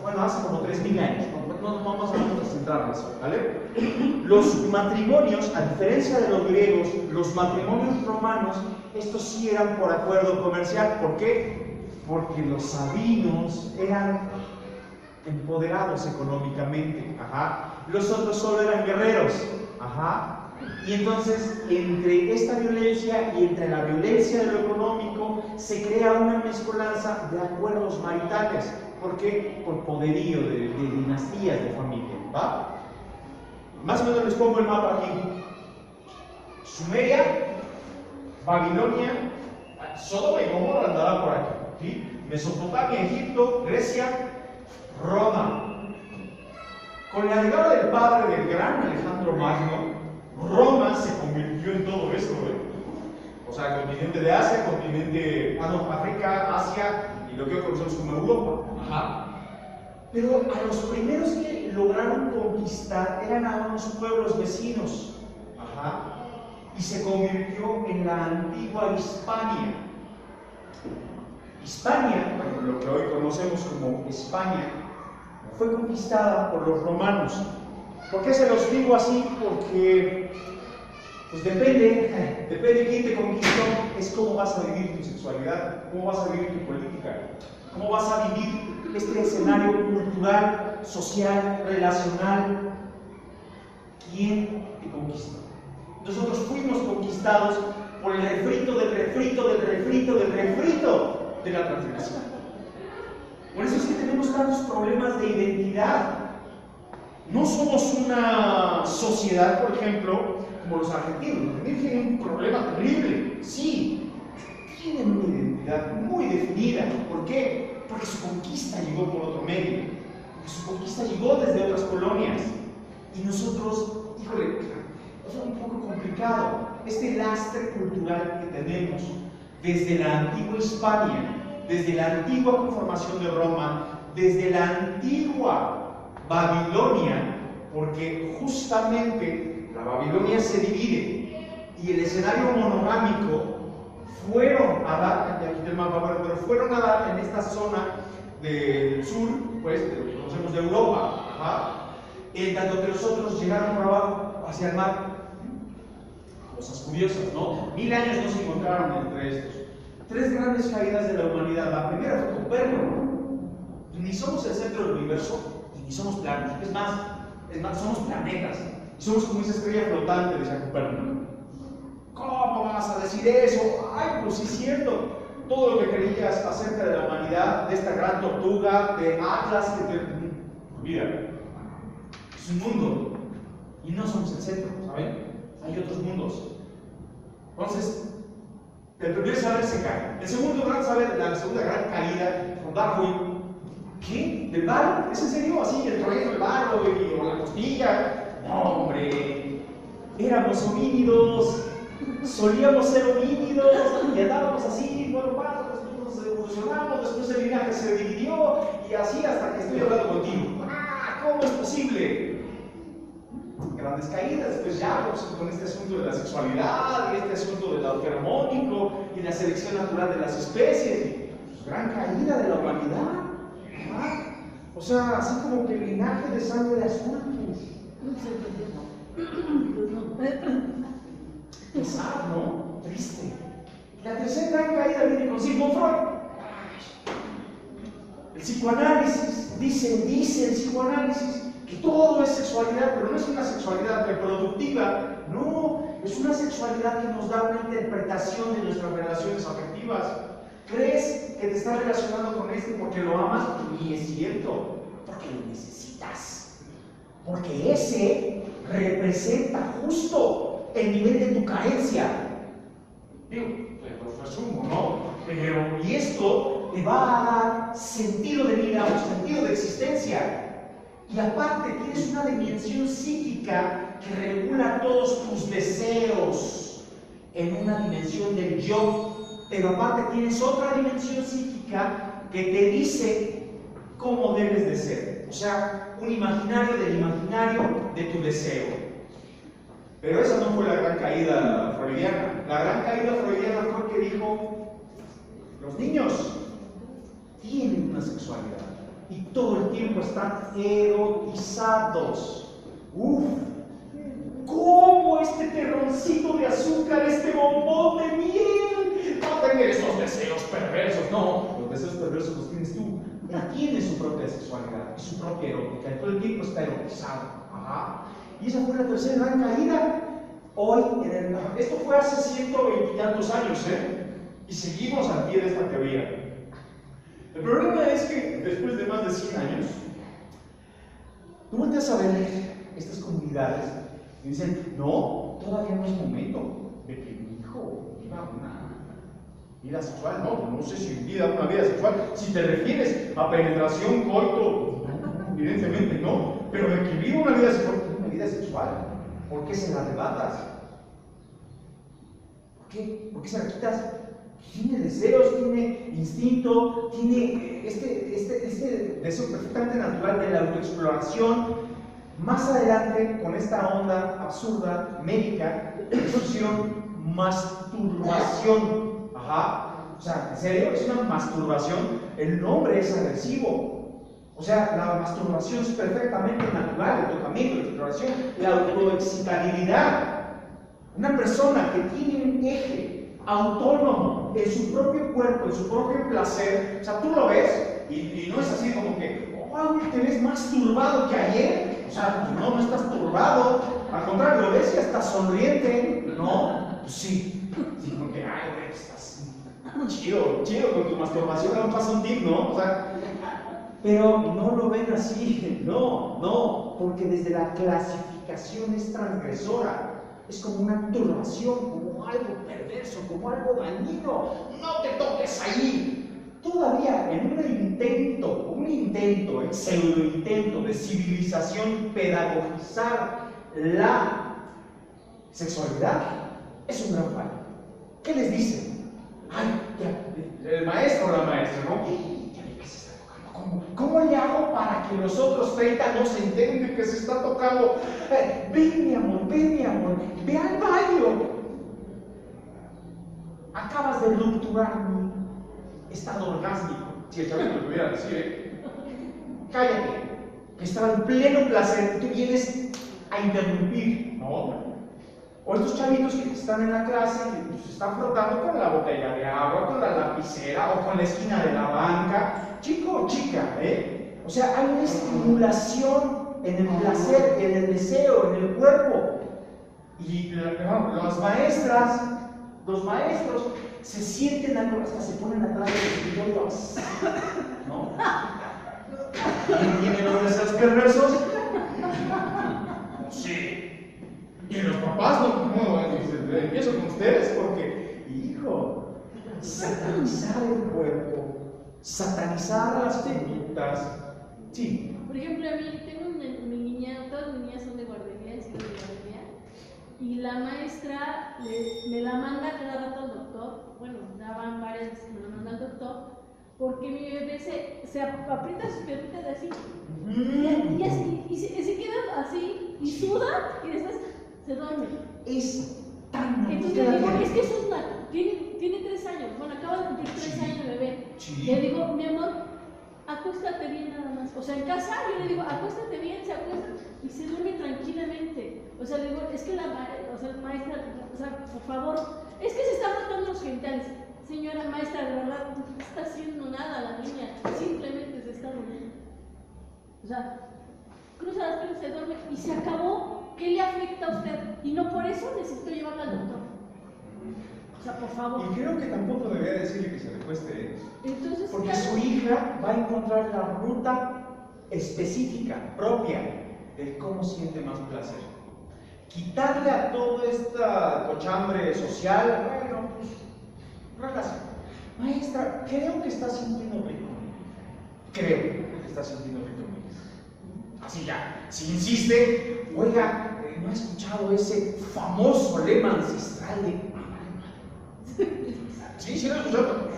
bueno, hace como 3000 años, no vamos a centrarnos, ¿vale? Los matrimonios, a diferencia de los griegos, los matrimonios romanos, estos sí eran por acuerdo comercial. ¿Por qué? Porque los sabinos eran empoderados económicamente, ajá. Los otros solo eran guerreros, ajá. Y entonces, entre esta violencia y entre la violencia de lo económico, se crea una mezcolanza de acuerdos maritales. ¿Por qué? Por poderío de dinastías, de familia, ¿va? Más o menos les pongo el mapa aquí. Sumeria, Babilonia, Sodoma y Gomorra andará por aquí, ¿sí? Mesopotamia, Egipto, Grecia, Roma. Con la llegada del padre del gran Alejandro Magno, Roma se convirtió en todo esto, O sea, continente de Asia, África, Asia y lo que hoy conocemos como Europa. Ajá. Pero a los primeros que lograron conquistar eran a unos pueblos vecinos. Ajá. Y se convirtió en la antigua Hispania. Hispania, bueno, lo que hoy conocemos como España, fue conquistada por los romanos. ¿Por qué se los digo así? Porque pues depende de quién te conquistó, es cómo vas a vivir tu sexualidad, cómo vas a vivir tu política, cómo vas a vivir este escenario cultural, social, relacional. ¿Quién te conquistó? Nosotros fuimos conquistados por el refrito del refrito del refrito del refrito de la transgresión. Por eso es que tenemos tantos problemas de identidad. No somos una sociedad, por ejemplo, como los argentinos. Los argentinos tienen un problema terrible. Sí, tienen una identidad muy definida. ¿Por qué? Porque su conquista llegó por otro medio. Porque su conquista llegó desde otras colonias. Y nosotros, híjole, es un poco complicado. Este lastre cultural que tenemos desde la antigua Hispania, desde la antigua conformación de Roma, desde la antigua Babilonia, porque justamente la Babilonia se divide y el escenario monogámico fueron a dar, aquí está el mapa, bueno, pero fueron a dar en esta zona del sur, pues, de lo que conocemos de Europa, ajá, en tanto que los otros llegaron por abajo hacia el mar. Cosas curiosas, ¿no? 1000 años no se encontraron entre estos. 3 grandes caídas de la humanidad. La primera fue Copérnico. Ni somos el centro del universo, ni somos planos. Es más, somos planetas. Somos como esa estrella flotante, decía Copérnico. vas a decir eso? Ay, pues sí es cierto. Todo lo que creías acerca de la humanidad, de esta gran tortuga, de Atlas, mira, es un mundo y no somos el centro, ¿saben? Hay otros mundos. Entonces, el primer saber se cae. El segundo gran saber, la segunda gran caída con Darwin. ¿Qué? ¿Del barro? ¿Es en serio? ¿Así el proyecto del barro o la costilla? No, hombre. Éramos homínidos. Solíamos ser homínidos y andábamos así, bueno, después nos evolucionamos, después el linaje se dividió y así hasta que estoy hablando contigo. ¡Ah! ¿Cómo es posible? Grandes caídas, después ya con este asunto de la sexualidad y este asunto de lo feromónico y la selección natural de las especies. Pues, gran caída de la humanidad. ¿Ah? O sea, así como que el linaje de sangre azul. Pesar, ¿no? Triste. La tercera gran caída viene con Sigmund Freud. El psicoanálisis, dice el psicoanálisis que todo es sexualidad, pero no es una sexualidad reproductiva, no, es una sexualidad que nos da una interpretación de nuestras relaciones afectivas. ¿Crees que te estás relacionando con este porque lo amas? Y es cierto, porque lo necesitas. Porque ese representa justo el nivel de tu carencia. Digo, pues resumo, ¿no? Pero, y esto te va a dar sentido de vida o sentido de existencia. Y aparte tienes una dimensión psíquica que regula todos tus deseos en una dimensión del yo, pero aparte tienes otra dimensión psíquica que te dice cómo debes de ser. O sea, un imaginario del imaginario de tu deseo. Pero esa no fue la gran caída freudiana. La gran caída freudiana fue que dijo, los niños tienen una sexualidad y todo el tiempo están erotizados. Uf, ¿cómo este terroncito de azúcar, este bombón de miel va a tener esos deseos perversos? No, los deseos perversos los tienes tú. Ya tiene su propia sexualidad y su propia erótica, y todo el tiempo está erotizado. Ajá. Y esa fue la tercera gran caída. Hoy, esto fue hace 120 y tantos años, y seguimos al pie de esta teoría. El problema es que después de más de 100 años, tú volteas a ver estas comunidades y dicen, no, todavía no es momento de que mi hijo viva una vida sexual. No sé si viva una vida sexual. Si te refieres a penetración, coito, no, evidentemente no, pero de que viva una vida sexual, ¿por qué se la arrebatas? ¿Por qué se la quitas? Tiene deseos, tiene instinto, tiene este deseo perfectamente natural de la autoexploración. Más adelante, con esta onda absurda, médica, expresión masturbación. Ajá. O sea, en serio, es una masturbación. El nombre es agresivo. O sea, la masturbación es perfectamente natural, el tocamiento, la exploración, la autoexcitabilidad. Una persona que tiene un eje autónomo en su propio cuerpo, en su propio placer, o sea, tú lo ves y no es así como que, oh, te ves más turbado que ayer. O sea, pues no estás turbado, al contrario, lo ves y estás sonriente. No, pues sí, como que, ay, güey, estás chido con tu masturbación, no pasa un tip, ¿no? O sea, pero no lo ven así, no, porque desde la clasificación es transgresora. Es como una turbación, como algo perverso, como algo dañino. No te toques ahí. Todavía en un intento, pseudo intento de civilización, pedagogizar la sexualidad, es un gran fallo. ¿Qué les dicen? Ay, ya, el maestro o la maestra, ¿no? Ya vi que se está tocando. ¿Cómo le hago para que los otros 30 no se enteren de que se está tocando? Ven, mi amor, ve al baño. Acabas de rupturar mi estado orgásmico. Si el chavito lo pudiera decir, cállate, que estaba en pleno placer, tú vienes a interrumpir, ¿no? O estos chavitos que están en la clase y se están frotando con la botella de agua, con la lapicera o con la esquina de la banca. Chico o chica, O sea, hay una estimulación en el placer, en el deseo, en el cuerpo. Y las maestras Los maestros se sienten hasta se ponen atrás del escritorio, ¿no? ¿Quién tiene los deseos perversos? Sí. Y los papás no, empiezo con ustedes porque, hijo, satanizar el cuerpo, satanizar las conductas. Sí. Por ejemplo, a mí tengo mi niña, todas mis niñas son de guardería, y la maestra me la manda cada rato al doctor. Bueno, ya van varias veces que me la manda al doctor, porque mi bebé se aprieta sus piernitas de así, y se queda así, y suda, y después se duerme. Es tan. Entonces le digo, es que eso es una. Tiene 3 años, bueno, acaba de cumplir 3 años el bebé. Sí. Le digo, mi amor, acuéstate bien nada más. O sea, en casa yo le digo, acuéstate bien, se acuesta y se duerme tranquilamente. O sea, le digo, es que la maestra, o sea, por favor, es que se está frotando los genitales. Señora maestra, de verdad, no está haciendo nada la niña, simplemente se está durmiendo. O sea, cruza las piernas, se duerme y se acabó. ¿Qué le afecta a usted? Y no por eso necesito llevarla al doctor. O sea, por favor. Y creo que tampoco debería decirle que se recueste, ¿eh? Entonces, porque claro, su hija va a encontrar la ruta específica, propia, de cómo siente más placer. Quitarle a toda esta cochambre social, bueno, pues, relación. Maestra, creo que está sintiendo rico. Creo que está sintiendo rico. Así ya, si insiste, oiga, ¿no ha escuchado ese famoso lema ancestral de sí, lo he escuchado,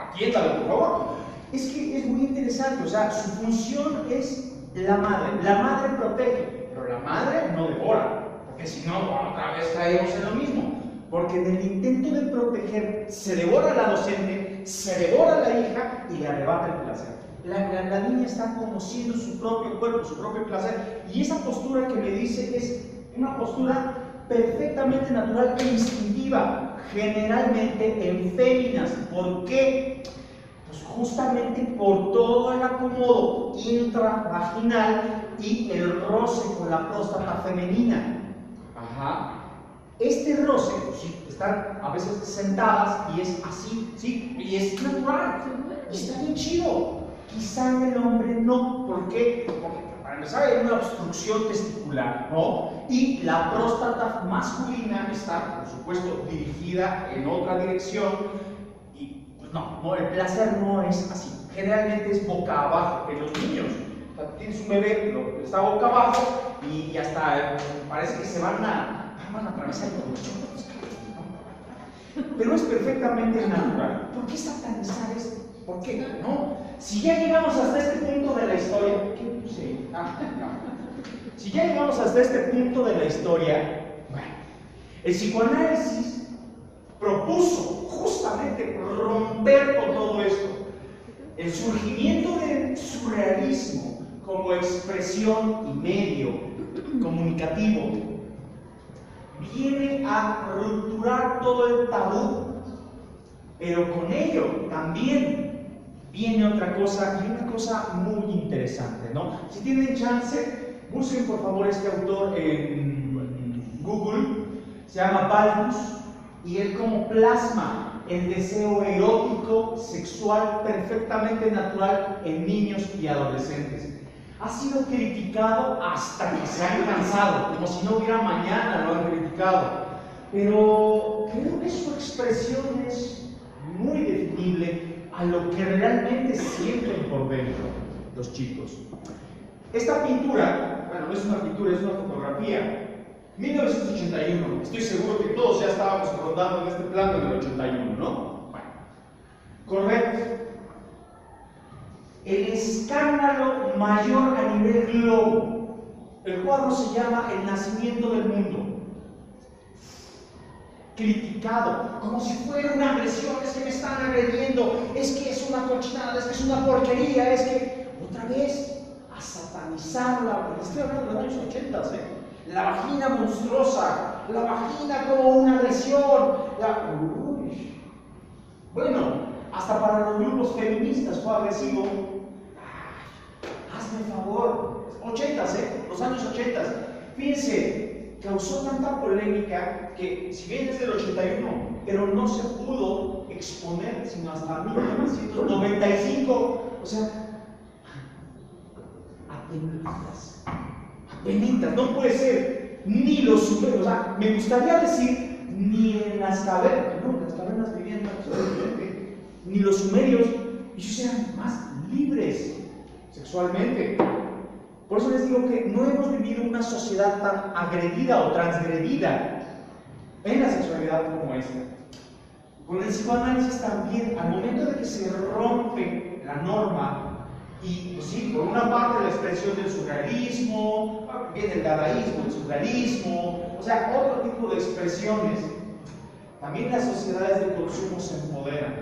atiéndalo, por favor. Es que es muy interesante, o sea, su función es la madre protege, pero la madre no devora, porque si no, otra vez caemos en lo mismo, porque en el intento de proteger se devora a la docente, se devora a la hija y le arrebata el placer. La niña está conociendo su propio cuerpo, su propio placer, y esa postura que me dice es una postura perfectamente natural e instintiva, generalmente en féminas. ¿Por qué? Pues justamente por todo el acomodo intravaginal y el roce con la próstata femenina. Ajá. Este roce, pues sí, están a veces sentadas y es así, sí, y es natural, y está bien chido. Quizá en el hombre no. ¿Por qué? Porque para empezar hay una obstrucción testicular, ¿no? Y la próstata masculina está, por supuesto, dirigida en otra dirección. Y pues no, el placer no es así. Generalmente es boca abajo en los niños. O sea, tienes un bebé, está boca abajo y hasta parece que se van a atravesar los chocos. Pero es perfectamente natural. ¿Por qué satanizar esto? ¿Por qué? No. Si ya llegamos hasta este punto de la historia, ¿qué puse? No. Si ya llegamos hasta este punto de la historia, bueno, el psicoanálisis propuso justamente romper con todo esto. El surgimiento del surrealismo como expresión y medio comunicativo viene a rupturar todo el tabú, pero con ello también viene otra cosa, y una cosa muy interesante, ¿no? Si tienen chance, busquen por favor este autor en Google, se llama Baldus, y él como plasma el deseo erótico, sexual, perfectamente natural en niños y adolescentes. Ha sido criticado hasta que se han cansado, como si no hubiera mañana, lo han criticado, pero creo que su expresión es muy definible a lo que realmente sienten por dentro los chicos. Esta pintura, bueno, no es una pintura, es una fotografía, 1981, estoy seguro que todos ya estábamos rondando en este plano en el 81, ¿no? Bueno, correcto. El escándalo mayor a nivel globo. El cuadro se llama El nacimiento del mundo. Criticado, como si fuera una agresión, es que me están agrediendo, es que es una cochinada, es que es una porquería, es que, otra vez, a satanizarla, porque estoy hablando de los años 80, la vagina monstruosa, la vagina como una agresión, bueno, hasta para los grupos feministas fue agresivo. Hazme el favor, 80s, los años 80s, fíjense, causó tanta polémica que, si bien es del 81, pero no se pudo exponer sino hasta 1995. O sea, apenitas, no puede ser, ni los sumerios, o sea, me gustaría decir, ni en las cavernas, no, las cavernas vivían absolutamente, ni los sumerios, ellos eran más libres sexualmente. Por eso les digo que no hemos vivido una sociedad tan agredida o transgredida en la sexualidad como esta. Con el psicoanálisis también, al momento de que se rompe la norma, y pues sí, por una parte la expresión del surrealismo, viene el dadaísmo, el surrealismo, o sea, otro tipo de expresiones, también las sociedades de consumo se empoderan,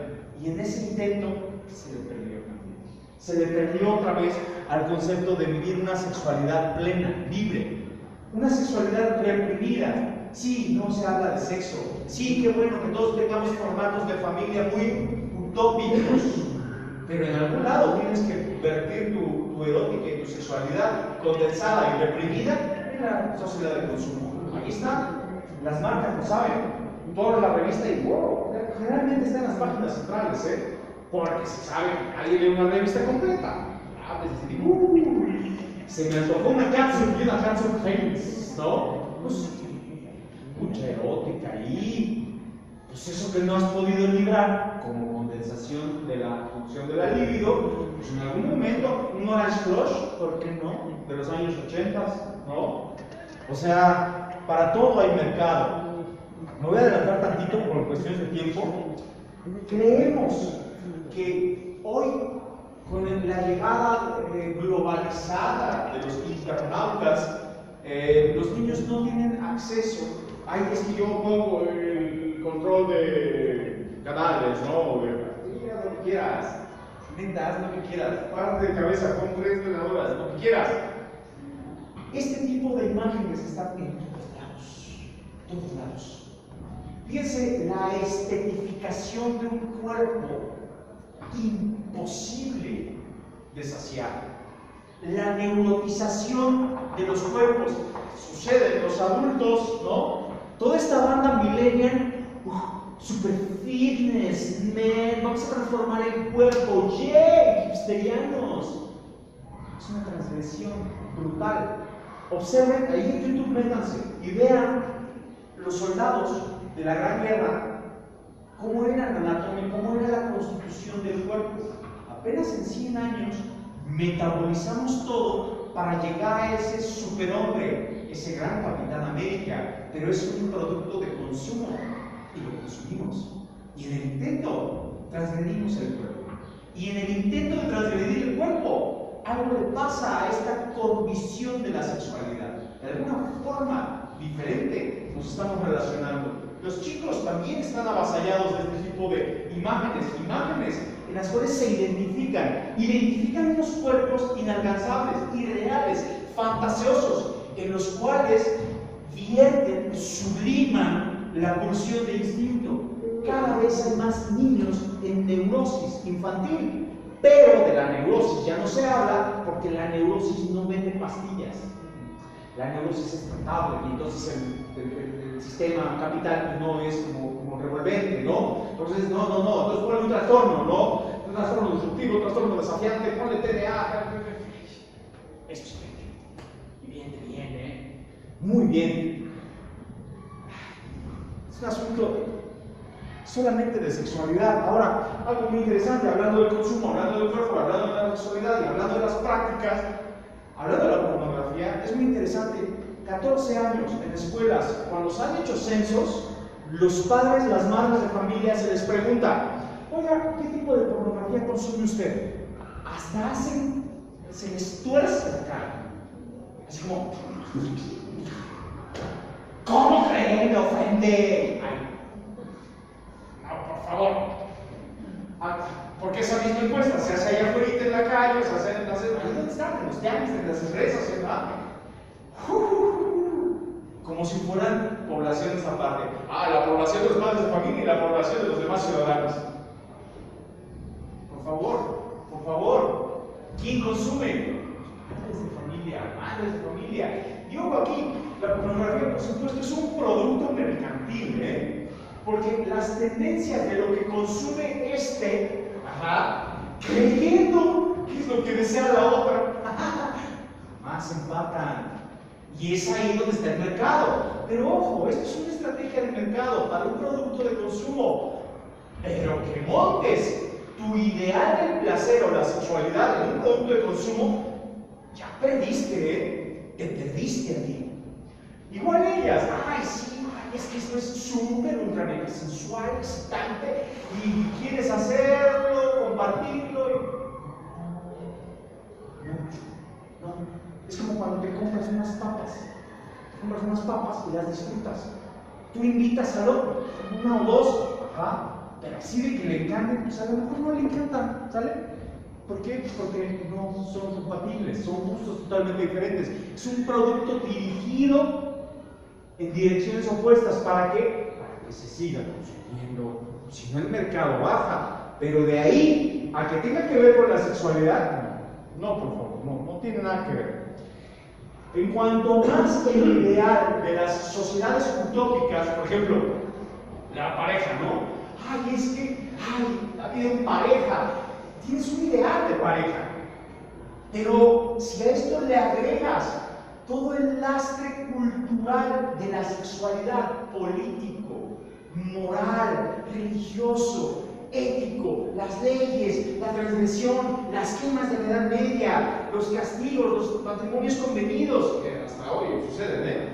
y en ese intento se le perdió también. Se le perdió otra vez al concepto de vivir una sexualidad plena, libre, una sexualidad reprimida. Sí, no se habla de sexo. Sí, qué bueno que todos tengamos formatos de familia muy utópicos, pero en algún lado tienes que vertir tu erótica y tu sexualidad condensada y reprimida en la sociedad de consumo. Ahí están, las marcas lo saben. Toda la revista y wow, generalmente está en las páginas centrales, porque se sabe que nadie lee una revista completa. Se me antojó una canción y una canción feliz, ¿no? Pues mucha erótica ahí, pues eso que no has podido librar como condensación de la función de la libido, pues en algún momento un Orange Crush, ¿por qué no? De los años 80, ¿no? O sea, para todo hay mercado. Me voy a adelantar tantito por cuestiones de tiempo. Creemos que hoy, con la llegada globalizada de los internautas, los niños no tienen acceso. Ay, es que yo pongo el control de canales, ¿no? Mira lo que quieras. Neta, haz lo que quieras. Parte de cabeza, pon 3 veladoras, lo que quieras. Este tipo de imágenes están en todos lados. Fíjense, la estetificación de un cuerpo imposible de saciar. La neurotización de los cuerpos sucede en los adultos, ¿no? Toda esta banda millennial, super fitness, man, vamos a transformar el cuerpo, ¡yay! Hipsterianos. Es una transgresión brutal. Observen, ahí en YouTube, métanse y vean los soldados de la Gran Guerra, cómo era la anatomía, cómo era la constitución del cuerpo. Apenas en 100 años metabolizamos todo para llegar a ese superhombre, ese gran Capitán América, pero es un producto de consumo y lo consumimos. Y en el intento transgredimos el cuerpo. Y en el intento de transgredir el cuerpo, algo le pasa a esta condición de la sexualidad. De alguna forma diferente nos estamos relacionando. Los chicos también están avasallados de este tipo de imágenes en las cuales se identifican unos cuerpos inalcanzables, irreales, fantasiosos, en los cuales vierten, subliman la pulsión de instinto. Cada vez hay más niños en neurosis infantil, pero de la neurosis ya no se habla porque la neurosis no vende pastillas. La neurosis es tratable y entonces el sistema capital no es como revolvente, ¿no? Entonces, no, entonces ponle un trastorno, ¿no? Un trastorno disruptivo, un trastorno desafiante, ponle TDA. Eso es bien, muy bien. Es un asunto solamente de sexualidad. Ahora, algo muy interesante, hablando del consumo, hablando del cuerpo, hablando de la sexualidad y hablando de las prácticas, hablando de la pornografía, es muy interesante. 14 años en escuelas, cuando se han hecho censos, los padres, las madres de familia se les pregunta: oiga, ¿qué tipo de pornografía consume usted? Hasta se les tuerce la cara. Así como, ¿cómo creen? Me ofende. Ay, no, por favor. Porque esa misma encuesta se hace allá afuera en la calle, se hace en las... ¿Dónde están? En los tianguis, en las empresas, ¿verdad? Como si fueran poblaciones aparte. La población de los padres de familia y la población de los demás ciudadanos. Por favor, ¿quién consume? Madres de familia. Y ojo aquí, la pornografía, por supuesto, es un producto mercantil, Porque las tendencias de lo que consume creyendo que es lo que desea la otra, más empatan. Y es ahí donde está el mercado. Pero ojo, esto es una estrategia de mercado para un producto de consumo. Pero que montes tu ideal del placer o la sexualidad en un producto de consumo, ya perdiste, ¿eh? Te perdiste a ti. Igual ellas, ay sí, ay, es que esto es súper ultra mega sensual, excitante, y quieres hacerlo, compartirlo. No. Es como cuando te compras unas papas. Te compras unas papas y las disfrutas. Tú invitas al otro, una o dos, pero así de que le encanten, pues a lo mejor no le encantan, ¿sale? ¿Por qué? Porque no son compatibles, son gustos totalmente diferentes. Es un producto dirigido en direcciones opuestas. ¿Para qué? Para que se siga consumiendo. Si no, el mercado baja. Pero de ahí a que tenga que ver con la sexualidad, no, por favor, no tiene nada que ver. En cuanto más el ideal de las sociedades utópicas, por ejemplo, la pareja, ¿no? Ay, es que, la vida en pareja, tienes un ideal de pareja. Pero si a esto le agregas todo el lastre cultural de la sexualidad, político, moral, religioso, ético, las leyes, la transgresión, las quemas de la Edad Media, los castigos, los matrimonios convenidos, que hasta hoy suceden, ¿eh?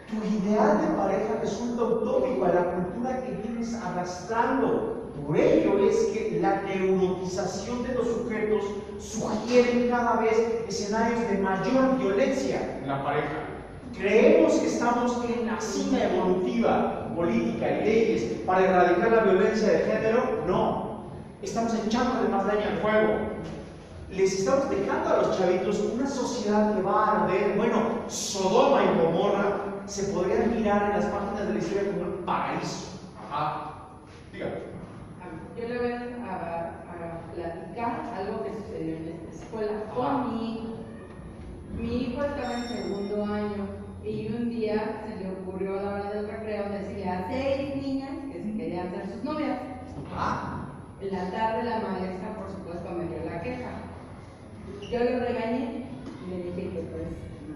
Tu ideal de pareja resulta utópico a la cultura que vienes arrastrando. Por ello es que la neurotización de los sujetos sugiere cada vez escenarios de mayor violencia en la pareja. Creemos que estamos en la cima evolutiva, política y leyes para erradicar la violencia de género. No, estamos echándole más leña al fuego. Les estamos dejando a los chavitos una sociedad que va a arder. Bueno, Sodoma y Gomorra se podrían mirar en las páginas de la historia como un paraíso. Dígame. Yo le voy a platicar algo que sucedió en esta escuela con mi hijo. Mi hijo estaba en segundo año y un día se le ocurrió a la hora del recreo decirle a 6 niñas que se querían ser sus novias. En la tarde la maestra, por supuesto, me dio la queja. Yo lo regañé y le dije que pues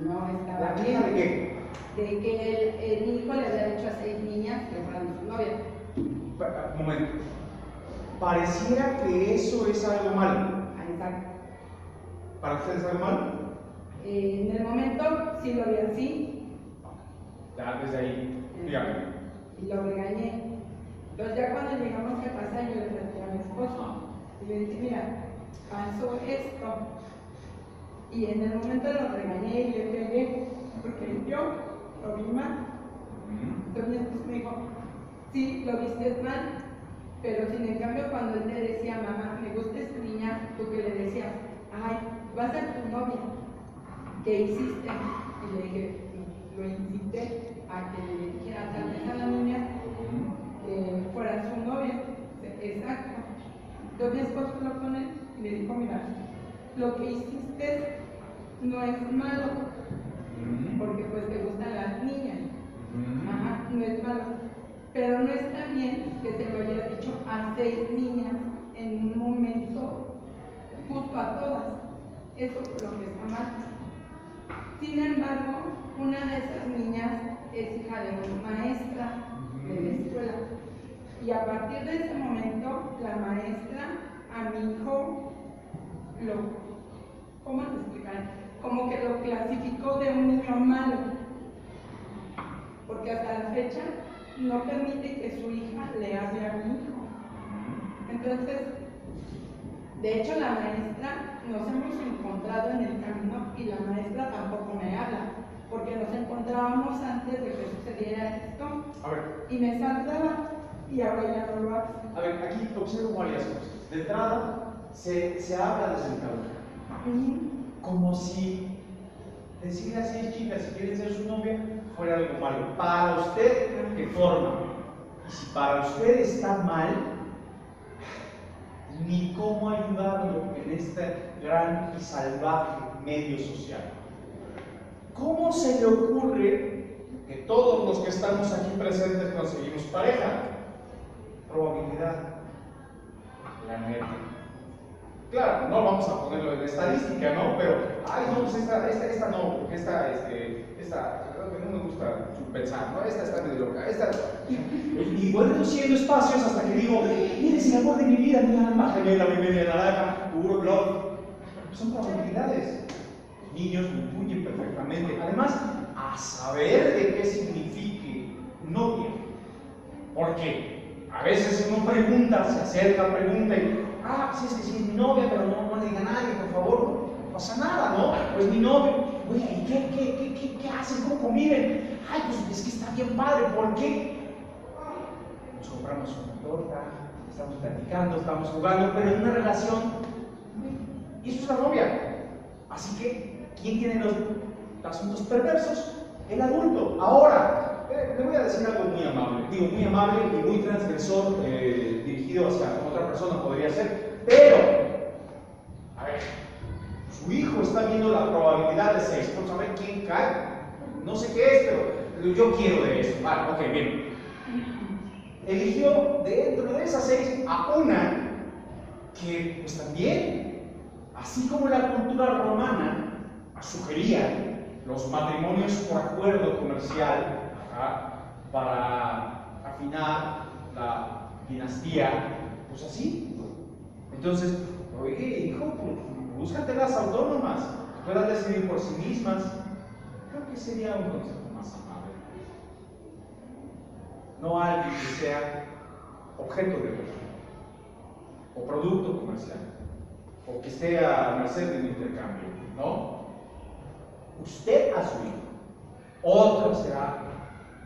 no estaba bien. ¿La queja de qué? De que mi hijo le había dicho a 6 niñas que fueran sus novias. Un momento. Pareciera que eso es algo malo. Exacto. ¿Para ustedes es algo malo? En el momento sí lo vi así. Ya, desde ahí. Dígame. Y lo regañé. Entonces ya cuando llegamos a casa yo le platiqué a mi esposo y le dije, mira, pasó esto. Y en el momento lo regañé y le pegué porque yo lo vi mal. Entonces mi esposo me dijo, sí, lo viste mal, pero sin en cambio cuando él le decía, mamá, me gusta esta niña, tú que le decías, ay, va a ser tu novia. ¿Qué hiciste? Y le dije, lo incité a que le dijera tal vez a la niña que fuera su novia. Exacto. Entonces mi esposo habló con él y le dijo, mira, lo que hiciste no es malo, porque pues te gustan las niñas. No es malo. Pero no está bien que se lo haya dicho a 6 niñas en un momento justo a todas. Eso es lo que está mal. Sin embargo, una de esas niñas es hija de una maestra de la escuela. Y a partir de ese momento, la maestra a mi hijo ¿cómo te explicar? Como que lo clasificó de un niño malo. Porque hasta la fecha no permite que su hija le hable a mi hijo. Entonces, de hecho la maestra, nos hemos encontrado en el camino y la maestra tampoco me habla, porque nos encontrábamos antes de que sucediera esto y me saludaba y ahora ya no lo hace. A ver, aquí observo varias cosas. De entrada, se habla desde el calor. Como si decirle a 6 chicas si quieren ser su novia fuera algo malo. Para usted, ¿qué forma? Y si para usted está mal, ni cómo ayudarlo en este gran y salvaje medio social. ¿Cómo se le ocurre que todos los que estamos aquí presentes conseguimos pareja. Probabilidad. La neta. Claro, no vamos a ponerlo en estadística, ¿no? Pero, ay, no, pues esta no, porque esta, no me gusta pensar, ¿no? Esta está medio loca, y voy reduciendo espacios hasta que digo, eres el amor de mi vida, mi alma gemela, mi media naranja, puro love. Son probabilidades. Los niños lo intuyen perfectamente. Además, a saber de qué signifique novia. Porque a veces uno pregunta, se acerca, pregunta y, pues es que sí es mi novia, pero no le diga a nadie, por favor, no pasa nada, ¿no? Pues mi novio, oye, ¿y qué hacen? ¿Cómo conviven? Ay, pues es que está bien padre, ¿por qué? Nos compramos una torta, estamos platicando, estamos jugando, pero en una relación, y eso es la novia. Así que, ¿quién tiene los asuntos perversos? El adulto. Ahora, le voy a decir algo muy amable, muy amable y muy transgresor, dirigido hacia otra persona podría ser, pero, a ver, su hijo está viendo la probabilidad de 6, por saber quién cae, no sé qué es, pero yo quiero de eso, vale, ok, bien. Eligió dentro de esas 6 a una que, pues también, así como la cultura romana sugería los matrimonios por acuerdo comercial, para afinar la dinastía, pues así. Entonces, oye, hijo, pues búscatelas autónomas, que puedan decidir por sí mismas. Creo que sería un consejo más amable. No alguien que sea objeto de venta, o producto comercial, o que esté a merced de un intercambio, ¿no? Usted a su hijo. Otra será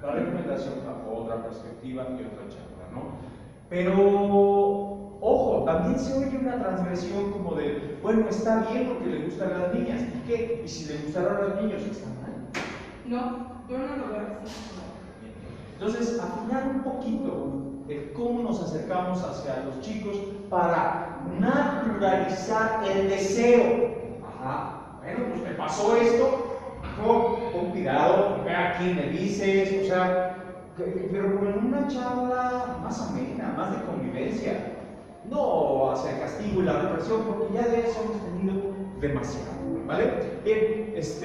la recomendación bajo otra perspectiva y otra charla, ¿no? Pero, ojo, también se oye una transgresión como de, bueno, está bien porque le gustan las niñas, ¿y qué? ¿Y si le gustaron a los niños, está mal? No, yo no lo veo así. Entonces, afinar un poquito de cómo nos acercamos hacia los chicos para naturalizar el deseo. Bueno, pues me pasó esto, con cuidado, ve a quién me dices, o sea, pero como en una charla más amena, más de convivencia, no hacia el castigo y la represión, porque ya de eso hemos tenido demasiado, ¿vale? Bien, pues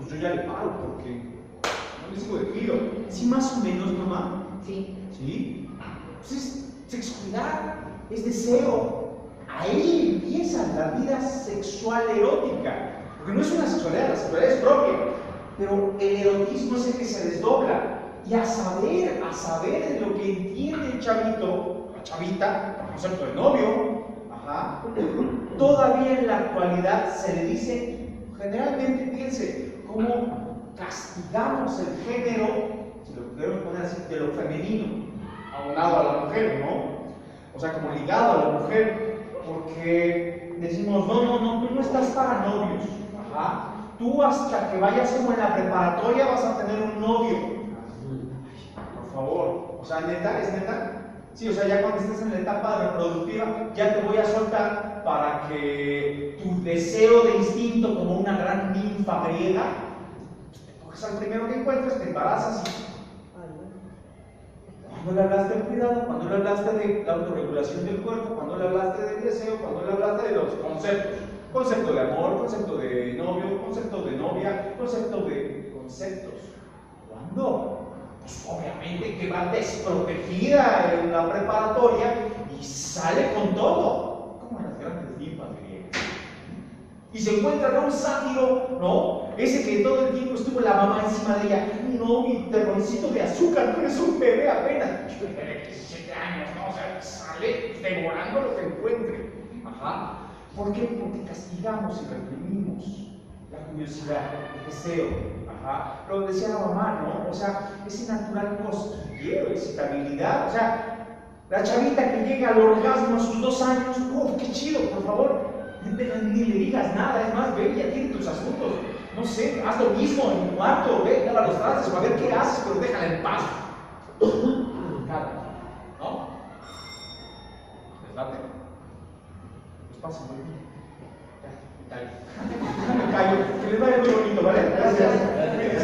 yo ya le paro porque no les digo de tiro. Sí, más o menos, mamá. Sí. ¿Sí? Pues es sexualidad, es deseo. Ahí empieza la vida sexual erótica. Porque no es una sexualidad, la sexualidad es propia. Pero el erotismo es el que se desdobla. Y a saber de lo que entiende el chavito, la chavita, el concepto de novio, todavía en la actualidad se le dice, generalmente, fíjense, cómo castigamos el género, si lo queremos poner así, de lo femenino, aunado a la mujer, ¿no? O sea, como ligado a la mujer, porque decimos, no, tú no estás para novios, tú hasta que vayas como en la preparatoria vas a tener un novio. Por favor, o sea, ¿neta? ¿Es neta? Sí, o sea, ya cuando estés en la etapa reproductiva, ya te voy a soltar para que tu deseo de instinto como una gran ninfa griega, te coges al primero que encuentres, te embarazas y... ¿Cuándo le hablaste del cuidado? ¿Cuándo le hablaste de la autorregulación del cuerpo? ¿Cuándo le hablaste del deseo? ¿Cuándo le hablaste de los conceptos? Concepto de amor, concepto de novio, concepto de novia, concepto de conceptos. ¿Cuándo? Pues obviamente que va desprotegida en la preparatoria y sale con todo, como las grandes ninfas griegas. Y se encuentra con un sátiro, ¿no? Ese que todo el tiempo estuvo la mamá encima de ella. No, mi terroncito de azúcar, tú eres un bebé apenas. Yo tenía 17 años, ¿no? O sea, sale devorando lo que encuentre. ¿Por qué? Porque castigamos y reprimimos la curiosidad, el deseo. Lo decía la mamá, ¿no? O sea, ese natural cosquilleo, excitabilidad. O sea, la chavita que llega al orgasmo a sus 2 años, ¡oh, qué chido, por favor! Ni le digas nada, es más, ve, ya tiene tus asuntos. No sé, haz lo mismo en tu cuarto, ve, lava los trastes, a ver qué haces, pero déjala en paz. ¿No? ¿Les late? Les pasa muy bien. Ya, tocayo. Que les vaya muy bonito, ¿vale? Gracias.